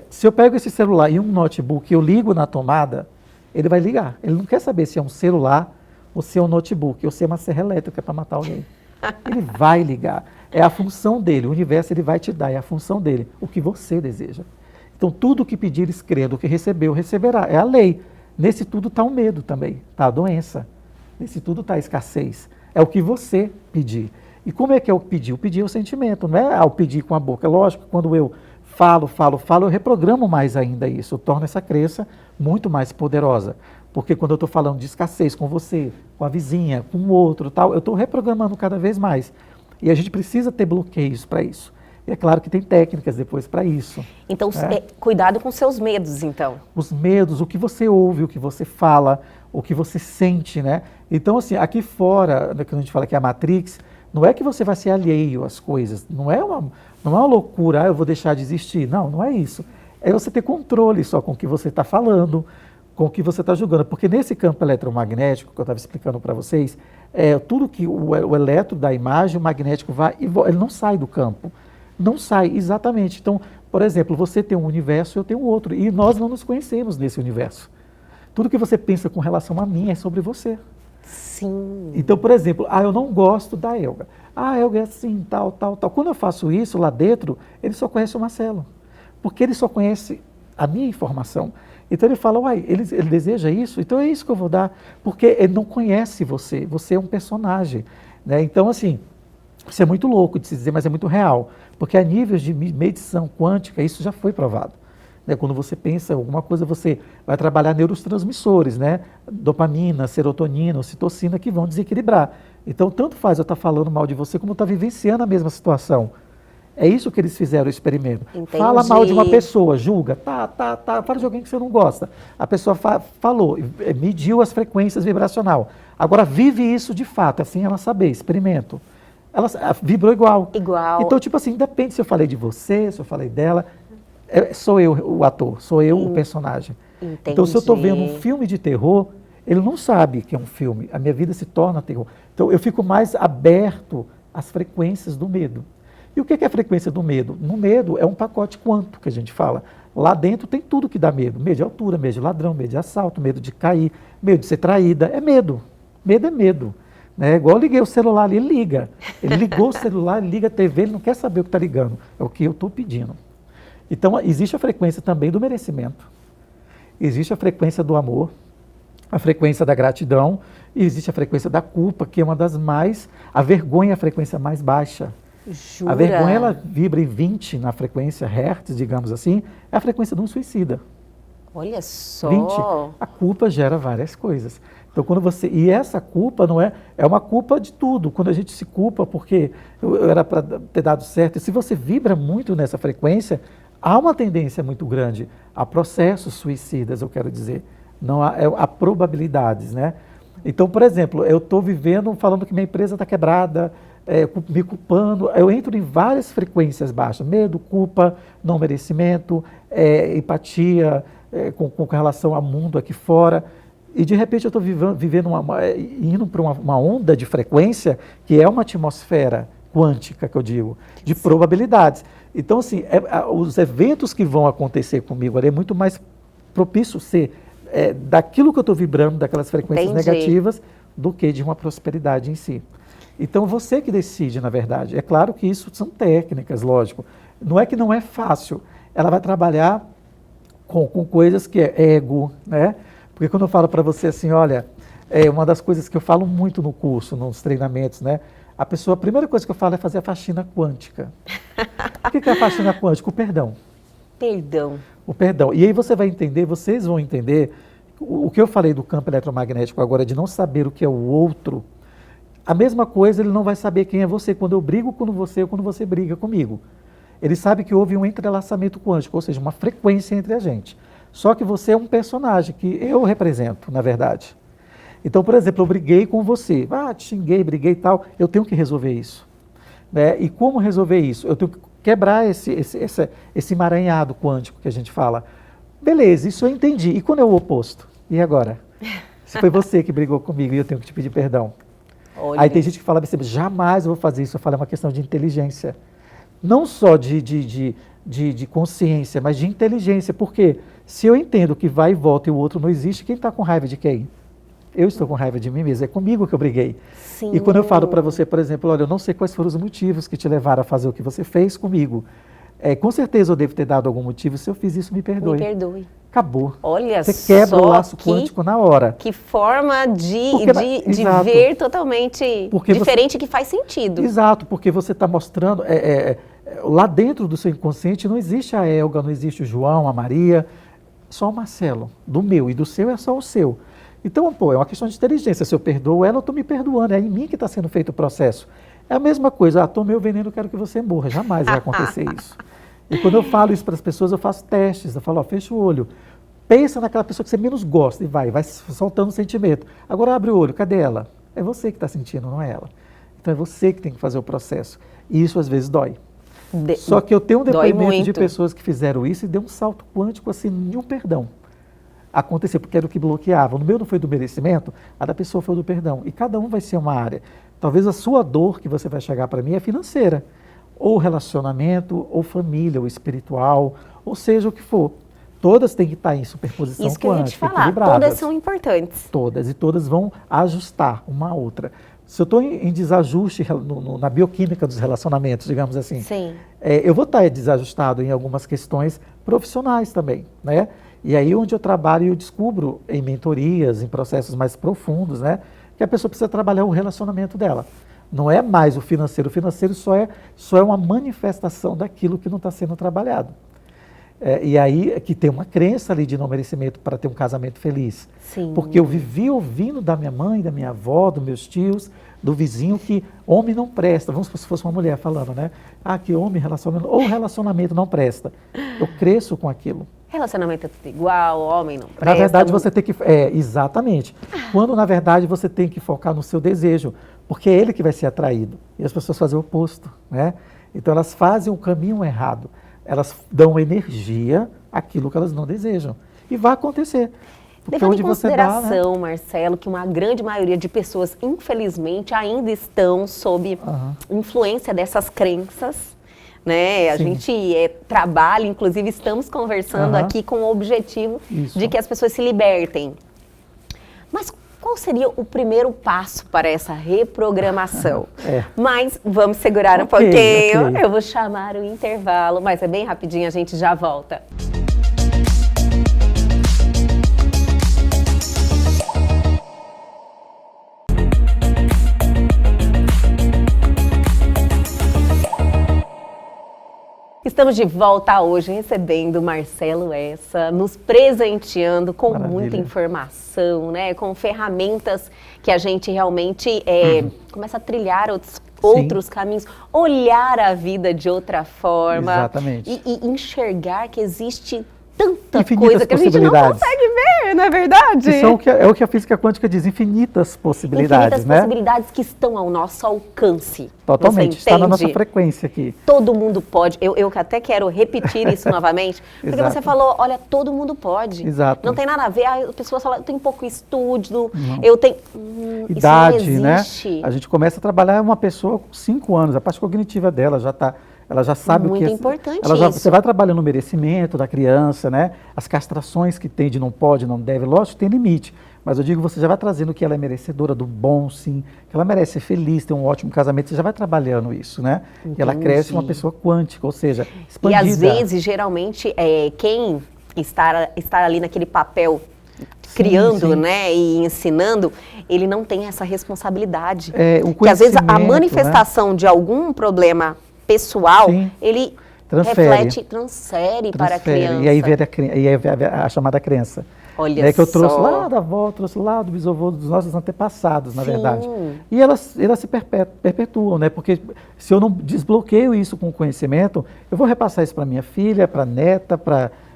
Se eu pego esse celular e um notebook e eu ligo na tomada, ele vai ligar. Ele não quer saber se é um celular ou se é um notebook ou se é uma serra elétrica para matar alguém. Ele vai ligar. É a função dele. O universo ele vai te dar. É a função dele. O que você deseja. Então, tudo que pedires crendo, o que recebeu, receberá. É a lei. Nesse tudo está o medo também. Está a doença. Nesse tudo está a escassez. É o que você pedir. E como é que é o pedir? O pedir é o sentimento. Não é ao pedir com a boca. É lógico, quando eu falo, eu reprogramo mais ainda isso. Eu torno essa crença muito mais poderosa. Porque quando eu estou falando de escassez com você, com a vizinha, com o outro, tal, eu estou reprogramando cada vez mais. E a gente precisa ter bloqueios para isso. E é claro que tem técnicas depois para isso. Então, cuidado com seus medos, então. Os medos, o que você ouve, o que você fala, o que você sente, né? Então, assim, aqui fora, quando a gente fala que é a Matrix, não é que você vai ser alheio às coisas. Não é uma loucura, eu vou deixar de existir. Não, não é isso. É você ter controle só com o que você está falando, com o que você está julgando. Porque nesse campo eletromagnético, que eu estava explicando para vocês, tudo que o eletro da imagem, o magnético vai e ele não sai do campo. Não sai, exatamente. Então, por exemplo, você tem um universo, eu tenho outro. E nós não nos conhecemos nesse universo. Tudo que você pensa com relação a mim é sobre você. Sim. Então, por exemplo, eu não gosto da Elga. A Elga é assim, tal. Quando eu faço isso lá dentro, ele só conhece o Marcelo. Porque ele só conhece a minha informação. Então ele fala, ele deseja isso, então é isso que eu vou dar. Porque ele não conhece você, você é um personagem. Né? Então, assim, Isso é muito louco de se dizer, mas é muito real, porque a níveis de medição quântica, isso já foi provado. Né? Quando você pensa em alguma coisa, você vai trabalhar neurotransmissores, né? Dopamina, serotonina, ocitocina, que vão desequilibrar. Então, tanto faz eu estar falando mal de você, como estar vivenciando a mesma situação. É isso que eles fizeram o experimento. Entendi. Fala mal de uma pessoa, julga, fala de alguém que você não gosta. A pessoa falou, mediu as frequências vibracional. Agora vive isso de fato, assim ela saber, experimento. Ela vibrou igual. Igual. Então, tipo assim, depende se eu falei de você, se eu falei dela. Sou eu o ator, sou eu o personagem. Entendi. Então, se eu estou vendo um filme de terror, ele não sabe que é um filme. A minha vida se torna terror. Então, eu fico mais aberto às frequências do medo. E o que é a frequência do medo? No medo é um pacote quântico que a gente fala. Lá dentro tem tudo que dá medo. Medo de altura, medo de ladrão, medo de assalto, medo de cair, medo de ser traída. É medo. Medo é medo. Né? Igual eu liguei o celular ali, ele liga. Ele ligou o celular, ele liga a TV, ele não quer saber o que está ligando. É o que eu estou pedindo. Então, existe a frequência também do merecimento. Existe a frequência do amor, a frequência da gratidão, e existe a frequência da culpa, que é uma das mais... A vergonha é a frequência mais baixa. Jura? A vergonha, ela vibra em 20 na frequência hertz, digamos assim, é a frequência de um suicida. Olha só. 20. A culpa gera várias coisas. Então, quando você... E essa culpa não é... É uma culpa de tudo. Quando a gente se culpa porque eu era para ter dado certo. E se você vibra muito nessa frequência, há uma tendência muito grande a processos suicidas, eu quero dizer. Não há probabilidades, né? Então, por exemplo, eu estou vivendo falando que minha empresa está quebrada, me culpando, eu entro em várias frequências baixas, medo, culpa, não merecimento, empatia com relação ao mundo aqui fora, e de repente eu estou vivendo indo para uma onda de frequência que é uma atmosfera quântica, que eu digo, de probabilidades. Então, assim, os eventos que vão acontecer comigo é muito mais propício ser daquilo que eu estou vibrando, daquelas frequências negativas, do que de uma prosperidade em si. Então, você que decide, na verdade. É claro que isso são técnicas, lógico. Não é que não é fácil. Ela vai trabalhar com coisas que é ego, né? Porque quando eu falo para você assim, olha, uma das coisas que eu falo muito no curso, nos treinamentos, né? A primeira coisa que eu falo é fazer a faxina quântica. O que é a faxina quântica? O perdão. Perdão. O perdão. E aí você vai entender, vocês vão entender, o que eu falei do campo eletromagnético agora, de não saber o que é o outro. A mesma coisa, ele não vai saber quem é você quando eu brigo com você ou quando você briga comigo. Ele sabe que houve um entrelaçamento quântico, ou seja, uma frequência entre a gente. Só que você é um personagem que eu represento, na verdade. Então, por exemplo, eu briguei com você, te xinguei, briguei e tal, eu tenho que resolver isso. Né? E como resolver isso? Eu tenho que quebrar esse emaranhado quântico que a gente fala. Beleza, isso eu entendi. E quando é o oposto? E agora? Se foi você que brigou comigo e eu tenho que te pedir perdão. Olha. Aí tem gente que fala assim, jamais eu vou fazer isso. Eu falo, é uma questão de inteligência. Não só de consciência, mas de inteligência. Porque se eu entendo que vai e volta e o outro não existe, quem está com raiva de quem? Eu estou com raiva de mim mesmo, é comigo que eu briguei. Sim. E quando eu falo para você, por exemplo, olha, eu não sei quais foram os motivos que te levaram a fazer o que você fez comigo. Com certeza eu devo ter dado algum motivo, se eu fiz isso, me perdoe. Me perdoe. Acabou. Olha, você quebra o laço quântico na hora. Que forma de exato. ver totalmente diferente, que faz sentido. Exato, porque você está mostrando, lá dentro do seu inconsciente não existe a Elga, não existe o João, a Maria, só o Marcelo. Do meu e do seu é só o seu. Então, é uma questão de inteligência. Se eu perdoo ela, eu estou me perdoando. É em mim que está sendo feito o processo. É a mesma coisa. Tomei o veneno, quero que você morra. Jamais vai acontecer isso. E quando eu falo isso para as pessoas, eu faço testes. Eu falo, fecha o olho. Pensa naquela pessoa que você menos gosta e vai soltando o sentimento. Agora abre o olho, cadê ela? É você que está sentindo, não é ela. Então é você que tem que fazer o processo. E isso às vezes dói. Só que eu tenho um depoimento de pessoas que fizeram isso e deu um salto quântico assim, de um perdão. Aconteceu, porque era o que bloqueava. No meu não foi do merecimento, a da pessoa foi do perdão. E cada um vai ser uma área. Talvez a sua dor que você vai chegar para mim é financeira, ou relacionamento, ou família, ou espiritual, ou seja o que for. Todas têm que estar em superposição isso que eu ia te quântica, falar, equilibradas. todas são importantes. Todas, e todas vão ajustar uma a outra. Se eu estou em desajuste na bioquímica dos relacionamentos, digamos assim, Sim. Eu vou estar desajustado em algumas questões profissionais também, né? E aí onde eu trabalho, eu descubro em mentorias, em processos mais profundos, né? Que a pessoa precisa trabalhar o relacionamento dela. Não é mais o financeiro só é uma manifestação daquilo que não está sendo trabalhado. E aí que tem uma crença ali de não merecimento para ter um casamento feliz. Sim. Porque eu vivi ouvindo da minha mãe, da minha avó, dos meus tios, do vizinho, que homem não presta. Vamos supor se fosse uma mulher falando, né? Que homem, relacionamento não presta. Eu cresço com aquilo. Relacionamento é tudo igual, homem não presta. Na verdade, você tem que... exatamente. Quando, na verdade, você tem que focar no seu desejo, porque é ele que vai ser atraído. E as pessoas fazem o oposto, né? Então, elas fazem o caminho errado. Elas dão energia àquilo que elas não desejam. E vai acontecer. Levando em consideração, Marcelo, que uma grande maioria de pessoas, infelizmente, ainda estão sob influência dessas crenças, né? A gente trabalha, inclusive estamos conversando aqui com o objetivo de que as pessoas se libertem. Mas qual seria o primeiro passo para essa reprogramação? Mas vamos segurar um pouquinho. Eu vou chamar o intervalo, mas é bem rapidinho, a gente já volta. Estamos de volta hoje recebendo Marcelo Essa, nos presenteando com muita informação, né? Com ferramentas que a gente realmente começa a trilhar outros caminhos, olhar a vida de outra forma. Exatamente. E enxergar que existe tanta infinitas coisa que a gente não consegue ver, não é verdade? Isso é o que a física quântica diz, infinitas possibilidades, infinitas possibilidades que estão ao nosso alcance. Totalmente, está na nossa frequência aqui. Todo mundo pode, eu até quero repetir isso novamente, porque você falou, olha, todo mundo pode. Exato. Não tem nada a ver, a pessoa fala, eu tenho pouco estudo, eu tenho... idade, isso não existe. Né? A gente começa a trabalhar uma pessoa com 5 anos, a parte cognitiva dela ela já sabe muito o que é. Importante Você vai trabalhando no merecimento da criança, né? As castrações que tem de não pode, não deve, lógico, tem limite. Mas eu digo, você já vai trazendo que ela é merecedora do bom, sim, que ela merece ser feliz, ter um ótimo casamento, você já vai trabalhando isso, né? Entendi. E ela cresce uma pessoa quântica, ou seja, expandida. E às vezes, geralmente, quem está ali naquele papel criando, né, e ensinando, ele não tem essa responsabilidade. Porque às vezes a manifestação, né, de algum problema pessoal, ele transfere para a criança. E aí vem a chamada crença. Olha que eu trouxe lá da avó, trouxe lá do bisavô, dos nossos antepassados, na verdade. E elas se perpetuam, né? Porque se eu não desbloqueio isso com o conhecimento, eu vou repassar isso para minha filha, para a neta,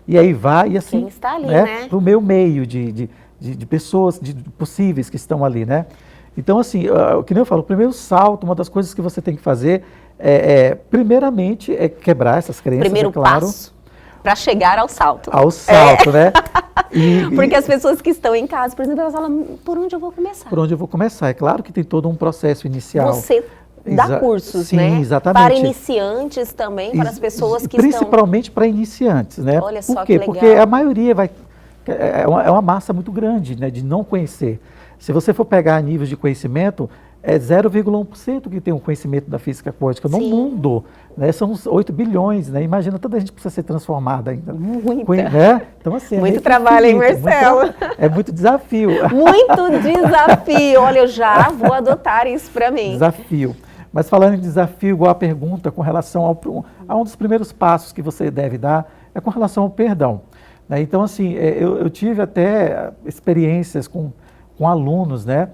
e aí vai, e assim, quem está ali, né? Para o meu meio de pessoas possíveis que estão ali, né? Então, assim, que nem eu falo, o primeiro salto, uma das coisas que você tem que fazer primeiramente, quebrar essas crenças, primeiro passo para chegar ao salto. Ao salto, né? Porque as pessoas que estão em casa, por exemplo, elas falam, por onde eu vou começar? Por onde eu vou começar? É claro que tem todo um processo inicial. Você dá cursos, sim, né? Exatamente. Para iniciantes também, para as pessoas que principalmente para iniciantes, né? Olha só Por quê? Que legal. Porque a maioria é uma massa muito grande, né, de não conhecer. Se você for pegar níveis de conhecimento, é 0,1% que tem um conhecimento da física quântica no mundo, né? São uns 8 bilhões, né? Imagina, tanta gente precisa ser transformada ainda. Muita. Né? Então, assim, muito trabalho, hein, Marcelo? É muito desafio. Muito desafio. Olha, eu já vou adotar isso para mim. Desafio. Mas falando em desafio, igual a pergunta com relação a um dos primeiros passos que você deve dar, é com relação ao perdão. Né? Então, assim, eu tive até experiências com alunos, né?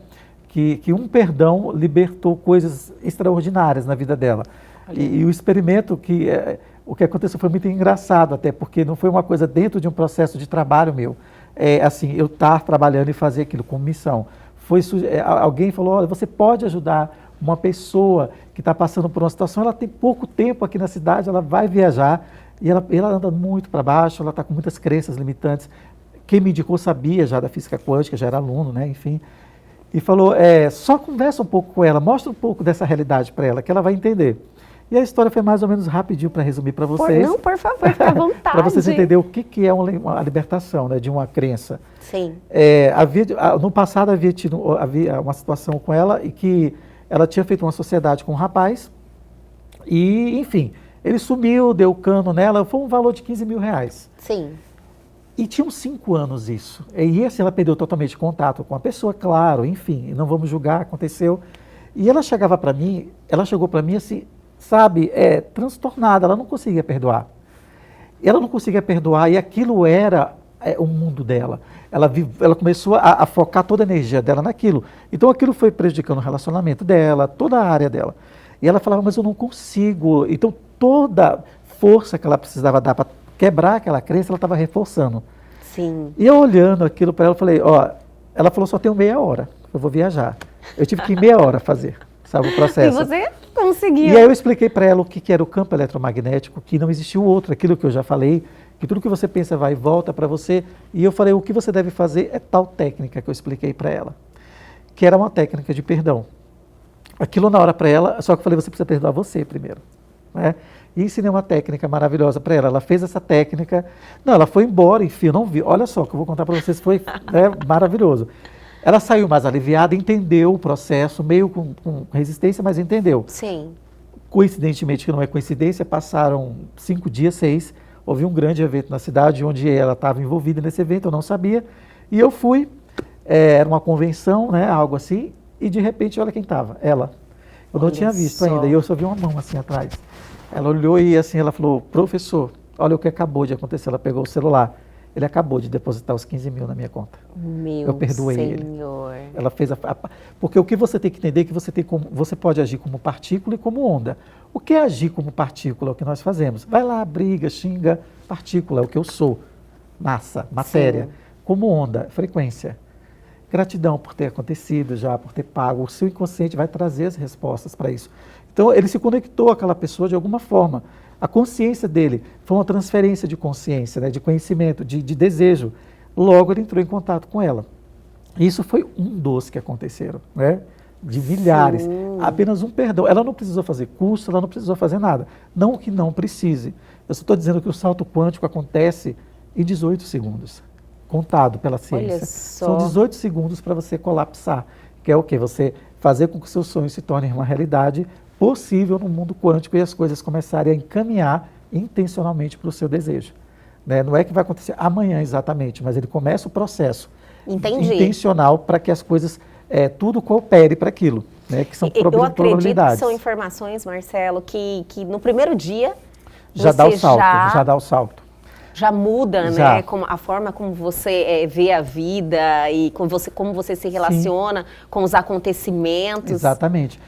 Que um perdão libertou coisas extraordinárias na vida dela. E o experimento, o que aconteceu foi muito engraçado até, porque não foi uma coisa dentro de um processo de trabalho meu. Assim, eu estar trabalhando e fazer aquilo como missão. Alguém falou, olha, você pode ajudar uma pessoa que está passando por uma situação, ela tem pouco tempo aqui na cidade, ela vai viajar, e ela anda muito para baixo, ela está com muitas crenças limitantes. Quem me indicou sabia já da física quântica, já era aluno, né, enfim. E falou, só conversa um pouco com ela, mostra um pouco dessa realidade para ela, que ela vai entender. E a história foi mais ou menos rapidinho para resumir para vocês. Não, por favor, fica à vontade. Para vocês entenderem o que é uma libertação, né, de uma crença. Sim. No passado havia uma situação com ela e que ela tinha feito uma sociedade com um rapaz e, enfim, ele sumiu, deu cano nela, foi um valor de R$15 mil. Sim. E tinha uns 5 anos isso. E assim, ela perdeu totalmente contato com a pessoa, claro, enfim, não vamos julgar, aconteceu. E ela chegava para mim, ela chegou para mim assim, sabe, transtornada, ela não conseguia perdoar. Ela não conseguia perdoar e aquilo era o mundo dela. Ela começou a focar toda a energia dela naquilo. Então aquilo foi prejudicando o relacionamento dela, toda a área dela. E ela falava, mas eu não consigo. Então toda força que ela precisava dar para quebrar aquela crença, ela estava reforçando. Sim. E eu olhando aquilo para ela, falei, ó, ela falou, só tenho meia hora, eu vou viajar. Eu tive que ir meia hora fazer, sabe, o processo. E você conseguiu. E aí eu expliquei para ela o que era o campo eletromagnético, que não existiu outro, aquilo que eu já falei, que tudo que você pensa vai e volta para você. E eu falei, o que você deve fazer é tal técnica que eu expliquei para ela, que era uma técnica de perdão. Aquilo na hora para ela, só que eu falei, você precisa perdoar você primeiro, né? E ensinei uma técnica maravilhosa para ela. Ela fez essa técnica, não, ela foi embora, enfim, eu não vi. Olha só, que eu vou contar para vocês, foi maravilhoso. Ela saiu mais aliviada, entendeu o processo, meio com resistência, mas entendeu. Sim. Coincidentemente, que não é coincidência, passaram 5 dias, 6, houve um grande evento na cidade, onde ela estava envolvida nesse evento, eu não sabia, e eu fui, era uma convenção, né, algo assim, e de repente, olha quem estava, ela. Eu não tinha visto ainda, e eu só vi uma mão assim atrás. Ela olhou e assim, ela falou, professor, olha o que acabou de acontecer. Ela pegou o celular, ele acabou de depositar os 15 mil na minha conta. Meu eu perdoei Senhor. ele. Ela fez porque o que você tem que entender é que você pode agir como partícula e como onda. O que é agir como partícula? É o que nós fazemos. Vai lá, briga, xinga, partícula, é o que eu sou. Massa, matéria. Sim. Como onda, frequência. Gratidão por ter acontecido já, por ter pago. O seu inconsciente vai trazer as respostas para isso. Então, ele se conectou àquela pessoa de alguma forma. A consciência dele foi uma transferência de consciência, né, de conhecimento, de desejo. Logo, ele entrou em contato com ela. Isso foi um dos que aconteceram, né, de milhares. Sim. Apenas um perdão. Ela não precisou fazer curso, ela não precisou fazer nada. Não que não precise. Eu só estou dizendo que o salto quântico acontece em 18 segundos, contado pela ciência. São 18 segundos para você colapsar, que é o quê? Você fazer com que o seu sonho se torne uma realidade possível no mundo quântico e as coisas começarem a encaminhar intencionalmente para o seu desejo. Né? Não é que vai acontecer amanhã exatamente, mas ele começa o processo intencional para que as coisas, tudo coopere para aquilo, né? Que são probabilidades. Eu acredito que são informações, Marcelo, que no primeiro dia já dá o salto, já dá o salto. Já muda, já, né? A forma como você vê a vida e como você se relaciona. Sim. Com os acontecimentos. Exatamente.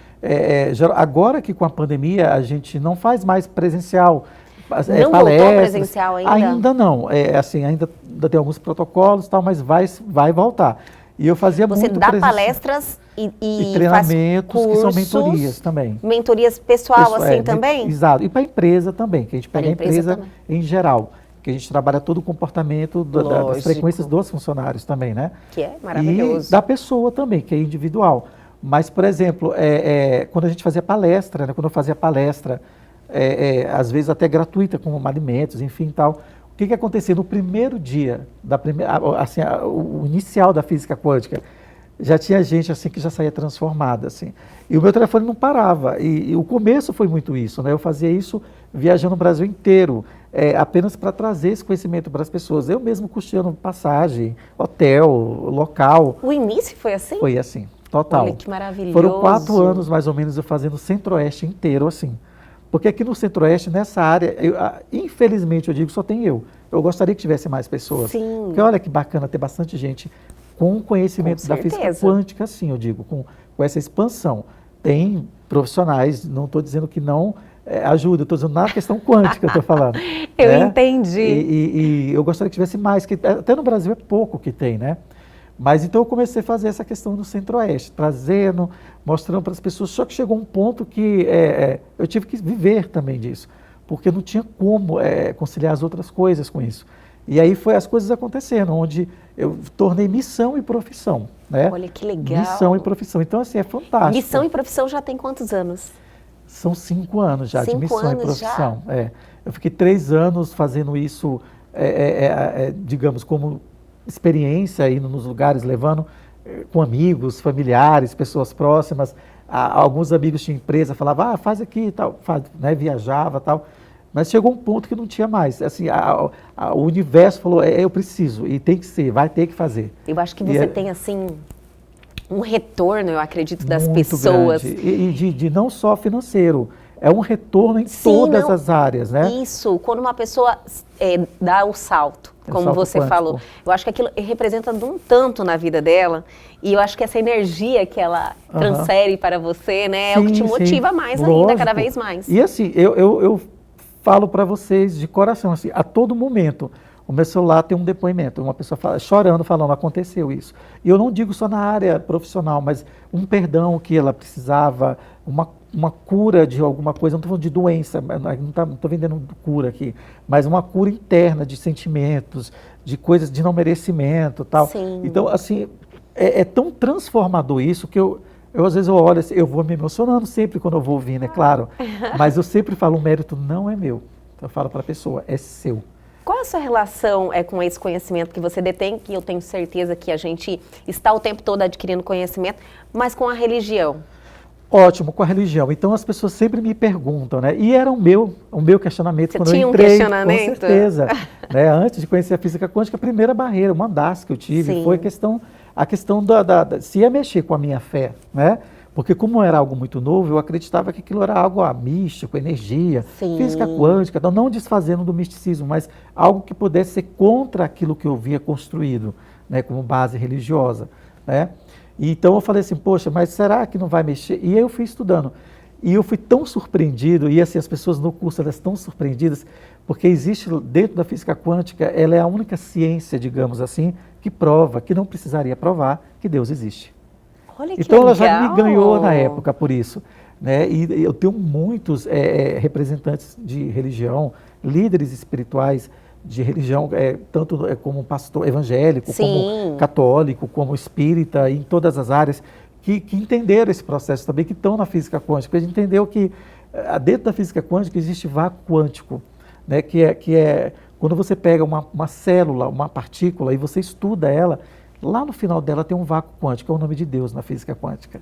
Agora que com a pandemia a gente não faz mais presencial, não voltou presencial ainda? Ainda não, assim, ainda tem alguns protocolos e tal, mas vai voltar. E eu fazia muito presencial. Você dá palestras e treinamentos, faz cursos, que são mentorias também. Mentorias pessoal assim também? Exato, e para a empresa também, que a gente pega a empresa em geral. Que a gente trabalha todo o comportamento das frequências dos funcionários também, né? Que é maravilhoso. E da pessoa também, que é individual. Mas, por exemplo, quando a gente fazia palestra, né, quando eu fazia palestra, às vezes até gratuita, com alimentos, enfim, tal, o que acontecia? No primeiro dia, o inicial da física quântica, já tinha gente assim que já saía transformada, assim. E o meu telefone não parava. E o começo foi muito isso, né? Eu fazia isso viajando o Brasil inteiro, apenas para trazer esse conhecimento para as pessoas. Eu mesmo custeando passagem, hotel, local. O início foi assim? Foi assim, total. Olha que maravilhoso. Foram 4 anos, mais ou menos, eu fazendo o Centro-Oeste inteiro, assim. Porque aqui no Centro-Oeste, nessa área, infelizmente, eu digo, só tem eu. Eu gostaria que tivesse mais pessoas. Sim. Porque olha que bacana ter bastante gente com conhecimento da física quântica, assim, eu digo, com essa expansão. Tem profissionais, não estou dizendo que não ajuda, estou dizendo na questão quântica, eu estou falando. Eu entendi. E eu gostaria que tivesse mais, que até no Brasil é pouco que tem, né? Mas então eu comecei a fazer essa questão do Centro-Oeste, trazendo, mostrando para as pessoas, só que chegou um ponto que eu tive que viver também disso, porque não tinha como conciliar as outras coisas com isso. E aí foi as coisas acontecendo, onde eu tornei missão e profissão, né? Olha que legal. Missão e profissão. Então, assim, é fantástico. Missão e profissão já tem quantos anos? São 5 anos já de missão e profissão. Já? Eu fiquei 3 anos fazendo isso, digamos, como experiência, indo nos lugares, levando com amigos, familiares, pessoas próximas. Alguns amigos tinham empresa, falavam, faz aqui e tal, né? Viajava e tal. Mas chegou um ponto que não tinha mais. Assim, o universo falou, eu preciso, e tem que ser, vai ter que fazer. Eu acho que você tem, assim, um retorno, eu acredito, das muito pessoas. grande. E de não só financeiro, é um retorno em todas as áreas, né? Isso, quando uma pessoa dá o salto, como você falou, eu acho que aquilo representa um tanto na vida dela, e eu acho que essa energia que ela transfere para você, né, é o que te motiva mais ainda, cada vez mais. E assim, eu falo para vocês de coração, assim, a todo momento, o meu celular tem um depoimento, uma pessoa chorando, falando, aconteceu isso. E eu não digo só na área profissional, mas um perdão que ela precisava, uma cura de alguma coisa, não estou falando de doença, não estou vendendo cura aqui, mas uma cura interna de sentimentos, de coisas de não merecimento e tal. Sim. Então, assim, é tão transformador isso que eu às vezes eu olho assim, eu vou me emocionando sempre quando eu vou ouvindo, é claro, mas eu sempre falo, o mérito não é meu. Então eu falo para a pessoa, é seu. Qual a sua relação com esse conhecimento que você detém, que eu tenho certeza que a gente está o tempo todo adquirindo conhecimento, mas com a religião? Ótimo, com a religião. Então as pessoas sempre me perguntam, né? E era o meu questionamento você quando tinha eu entrei, questionamento? Com certeza. Né? Antes de conhecer a física quântica, a primeira barreira, uma das que eu tive, Sim. foi a questão se ia mexer com a minha fé, né? Porque como era algo muito novo, eu acreditava que aquilo era algo místico, energia, Sim. física quântica, não desfazendo do misticismo, mas algo que pudesse ser contra aquilo que eu via construído, né, como base religiosa, né? Então eu falei assim, poxa, mas será que não vai mexer? E aí eu fui estudando. E eu fui tão surpreendido, e assim, as pessoas no curso elas estão surpreendidas, porque existe dentro da física quântica, ela é a única ciência, digamos assim, que prova, que não precisaria provar, que Deus existe. Olha que então legal. Ela já me ganhou na época por isso, né? E eu tenho muitos representantes de religião, líderes espirituais de religião, tanto como pastor evangélico, Sim. como católico, como espírita, em todas as áreas, que entenderam esse processo também, que estão na física quântica. A gente entendeu que dentro da física quântica existe vácuo quântico, né? que é quando você pega uma célula, uma partícula, e você estuda ela, lá no final dela tem um vácuo quântico, é o nome de Deus na física quântica.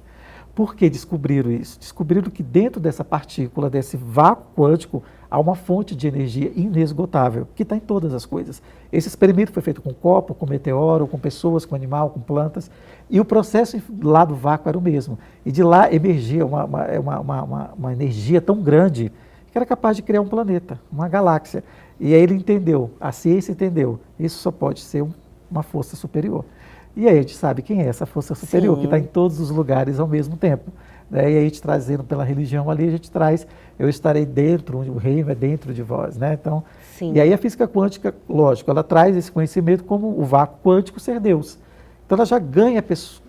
Por que descobriram isso? Descobriram que dentro dessa partícula, desse vácuo quântico, há uma fonte de energia inesgotável, que está em todas as coisas. Esse experimento foi feito com copo, com meteoro, com pessoas, com animal, com plantas, e o processo lá do vácuo era o mesmo. E de lá emergia uma energia tão grande que era capaz de criar um planeta, uma galáxia. E aí ele entendeu, a ciência entendeu, isso só pode ser uma força superior. E aí a gente sabe quem é essa força superior, que está em todos os lugares ao mesmo tempo. Né? E aí a gente trazendo pela religião ali, a gente traz, eu estarei dentro, o reino é dentro de vós. Né? Então, e aí a física quântica, lógico, ela traz esse conhecimento como o vácuo quântico ser Deus. Então ela já ganha,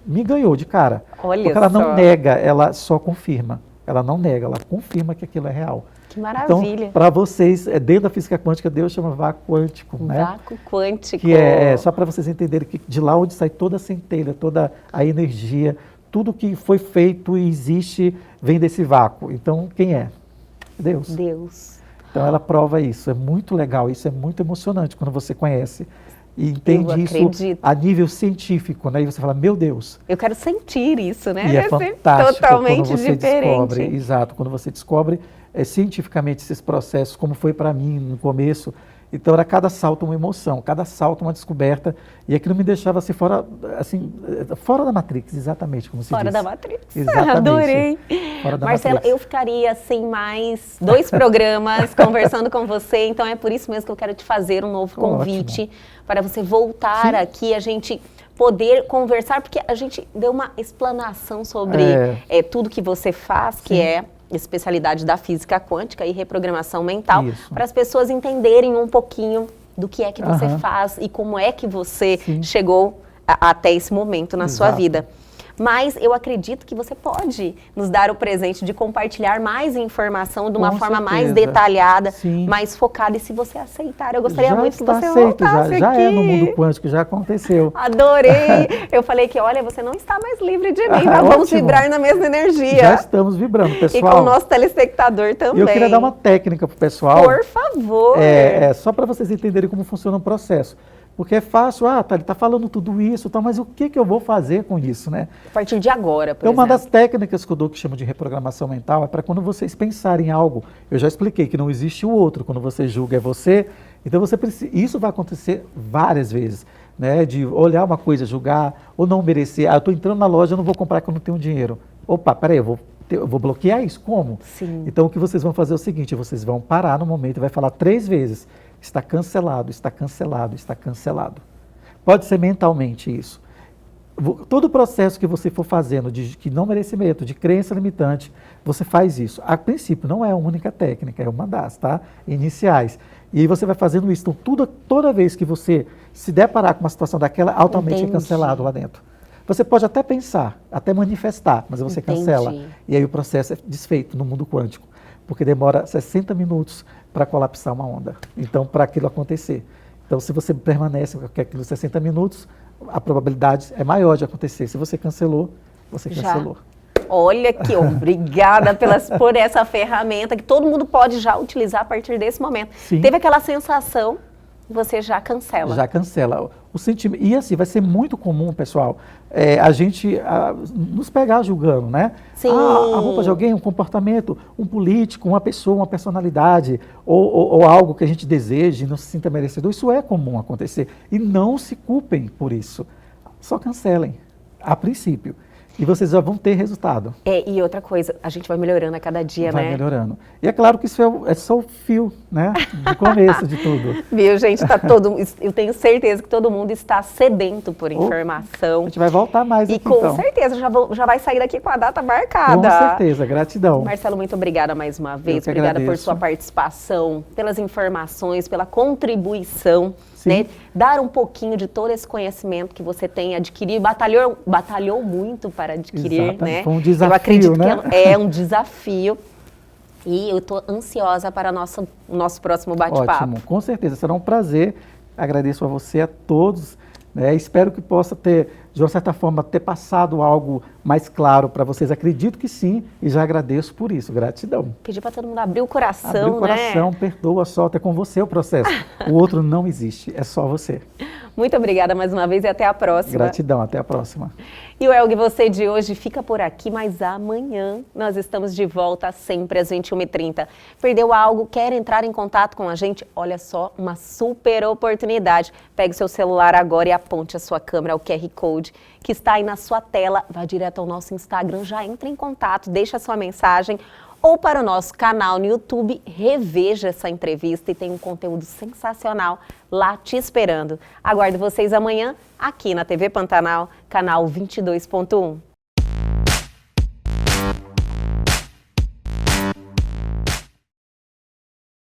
me ganhou de cara. Olha porque ela só. não nega, ela só confirma. Ela não nega, ela confirma que aquilo é real. Que maravilha. Então, para vocês, dentro da física quântica, Deus chama vácuo quântico. Né? Vácuo quântico. Que é só para vocês entenderem que de lá onde sai toda a centelha, toda a energia, tudo que foi feito e existe vem desse vácuo. Então, quem é? Deus. Deus. Então, ela prova isso. É muito legal, isso é muito emocionante quando você conhece e entende isso a nível científico, né? E você fala, meu Deus. Eu quero sentir isso, né? E é fantástico totalmente quando você diferente. descobre, exato, quando você descobre cientificamente esses processos, como foi para mim no começo. Então era cada salto uma emoção, cada salto uma descoberta, e aquilo me deixava assim fora da Matrix, exatamente como se diz. Fora da Matrix. Exatamente. Adorei. Fora da Marcela, Matrix. eu ficaria sem mais 2 programas conversando com você, então é por isso mesmo que eu quero te fazer um novo convite para você voltar aqui, a gente poder conversar, porque a gente deu uma explanação sobre tudo que você faz, que é especialidade da física quântica e reprogramação mental, para as pessoas entenderem um pouquinho do que é que você faz e como é que você chegou até esse momento na sua vida. Mas eu acredito que você pode nos dar o presente de compartilhar mais informação de uma forma mais detalhada, mais focada. E se você aceitar, eu gostaria muito que você voltasse já aqui. É no mundo quântico, já aconteceu. Adorei! Eu falei que, olha, você não está mais livre de mim, vamos vibrar na mesma energia. Já estamos vibrando, pessoal. E com o nosso telespectador também. Eu queria dar uma técnica para o pessoal. Por favor! Só para vocês entenderem como funciona o processo. Porque é fácil, ele está falando tudo isso, mas o que eu vou fazer com isso, né? A partir de agora, por exemplo. Uma das técnicas que eu dou, que chamo de reprogramação mental, é para quando vocês pensarem em algo. Eu já expliquei que não existe o outro, quando você julga é você. Então isso vai acontecer várias vezes. né, de olhar uma coisa, julgar ou não merecer. Ah, eu estou entrando na loja, eu não vou comprar porque eu não tenho dinheiro. Opa, peraí, eu vou bloquear isso? Como? Sim. Então, o que vocês vão fazer é o seguinte, vocês vão parar no momento e vai falar 3 vezes, está cancelado, está cancelado, está cancelado. Pode ser mentalmente isso. Todo o processo que você for fazendo de que não merecimento, de crença limitante, você faz isso. A princípio, não é a única técnica, é uma das, tá? Iniciais. E aí você vai fazendo isso. Então, toda vez que você se deparar com uma situação daquela, automaticamente é cancelado lá dentro. Você pode até pensar, até manifestar, mas você cancela. E aí o processo é desfeito no mundo quântico, porque demora 60 minutos para colapsar uma onda. Então, para aquilo acontecer. Então, se você permanece com aqueles 60 minutos, a probabilidade é maior de acontecer. Se você cancelou, você cancelou. Olha que obrigada por essa ferramenta que todo mundo pode já utilizar a partir desse momento. Sim. Teve aquela sensação, você já cancela. Já cancela. O sentimento, e assim, vai ser muito comum, pessoal, a gente nos pegar julgando, né? Sim. A roupa de alguém, um comportamento, um político, uma pessoa, uma personalidade, ou algo que a gente deseje e não se sinta merecedor. Isso é comum acontecer. E não se culpem por isso. Só cancelem, a princípio. E vocês já vão ter resultado. E outra coisa, a gente vai melhorando a cada dia, né? Vai melhorando. E é claro que isso é só o fio, né? Do começo de tudo. Viu, gente? Eu tenho certeza que todo mundo está sedento por informação. A gente vai voltar mais aqui, com certeza, já vai sair daqui com a data marcada. Com certeza, gratidão. Marcelo, muito obrigada mais uma vez. Obrigada Agradeço. Por sua participação, pelas informações, pela contribuição. Né? Dar um pouquinho de todo esse conhecimento que você tem adquirido, batalhou muito para adquirir, exatamente. Né? Foi um desafio, eu acredito né? que é um desafio e eu estou ansiosa para o nosso próximo bate-papo. Ótimo, com certeza, será um prazer. Agradeço a você, a todos. Né? Espero que possa ter, de uma certa forma, ter passado algo mais claro para vocês. Acredito que sim e já agradeço por isso. Gratidão. Pedir para todo mundo abrir o coração, abrir o coração, né? Perdoa, solta, é com você o processo. O outro não existe, é só você. Muito obrigada mais uma vez e até a próxima. Gratidão, até a próxima. E o Elgue Você de hoje fica por aqui, mas amanhã nós estamos de volta sempre às 21h30. Perdeu algo? Quer entrar em contato com a gente? Olha só, uma super oportunidade. Pegue seu celular agora e aponte a sua câmera ao QR Code que está aí na sua tela. Vá direto ao nosso Instagram, já entre em contato, deixa a sua mensagem. Ou para o nosso canal no YouTube, reveja essa entrevista e tem um conteúdo sensacional lá te esperando. Aguardo vocês amanhã aqui na TV Pantanal, canal 22.1.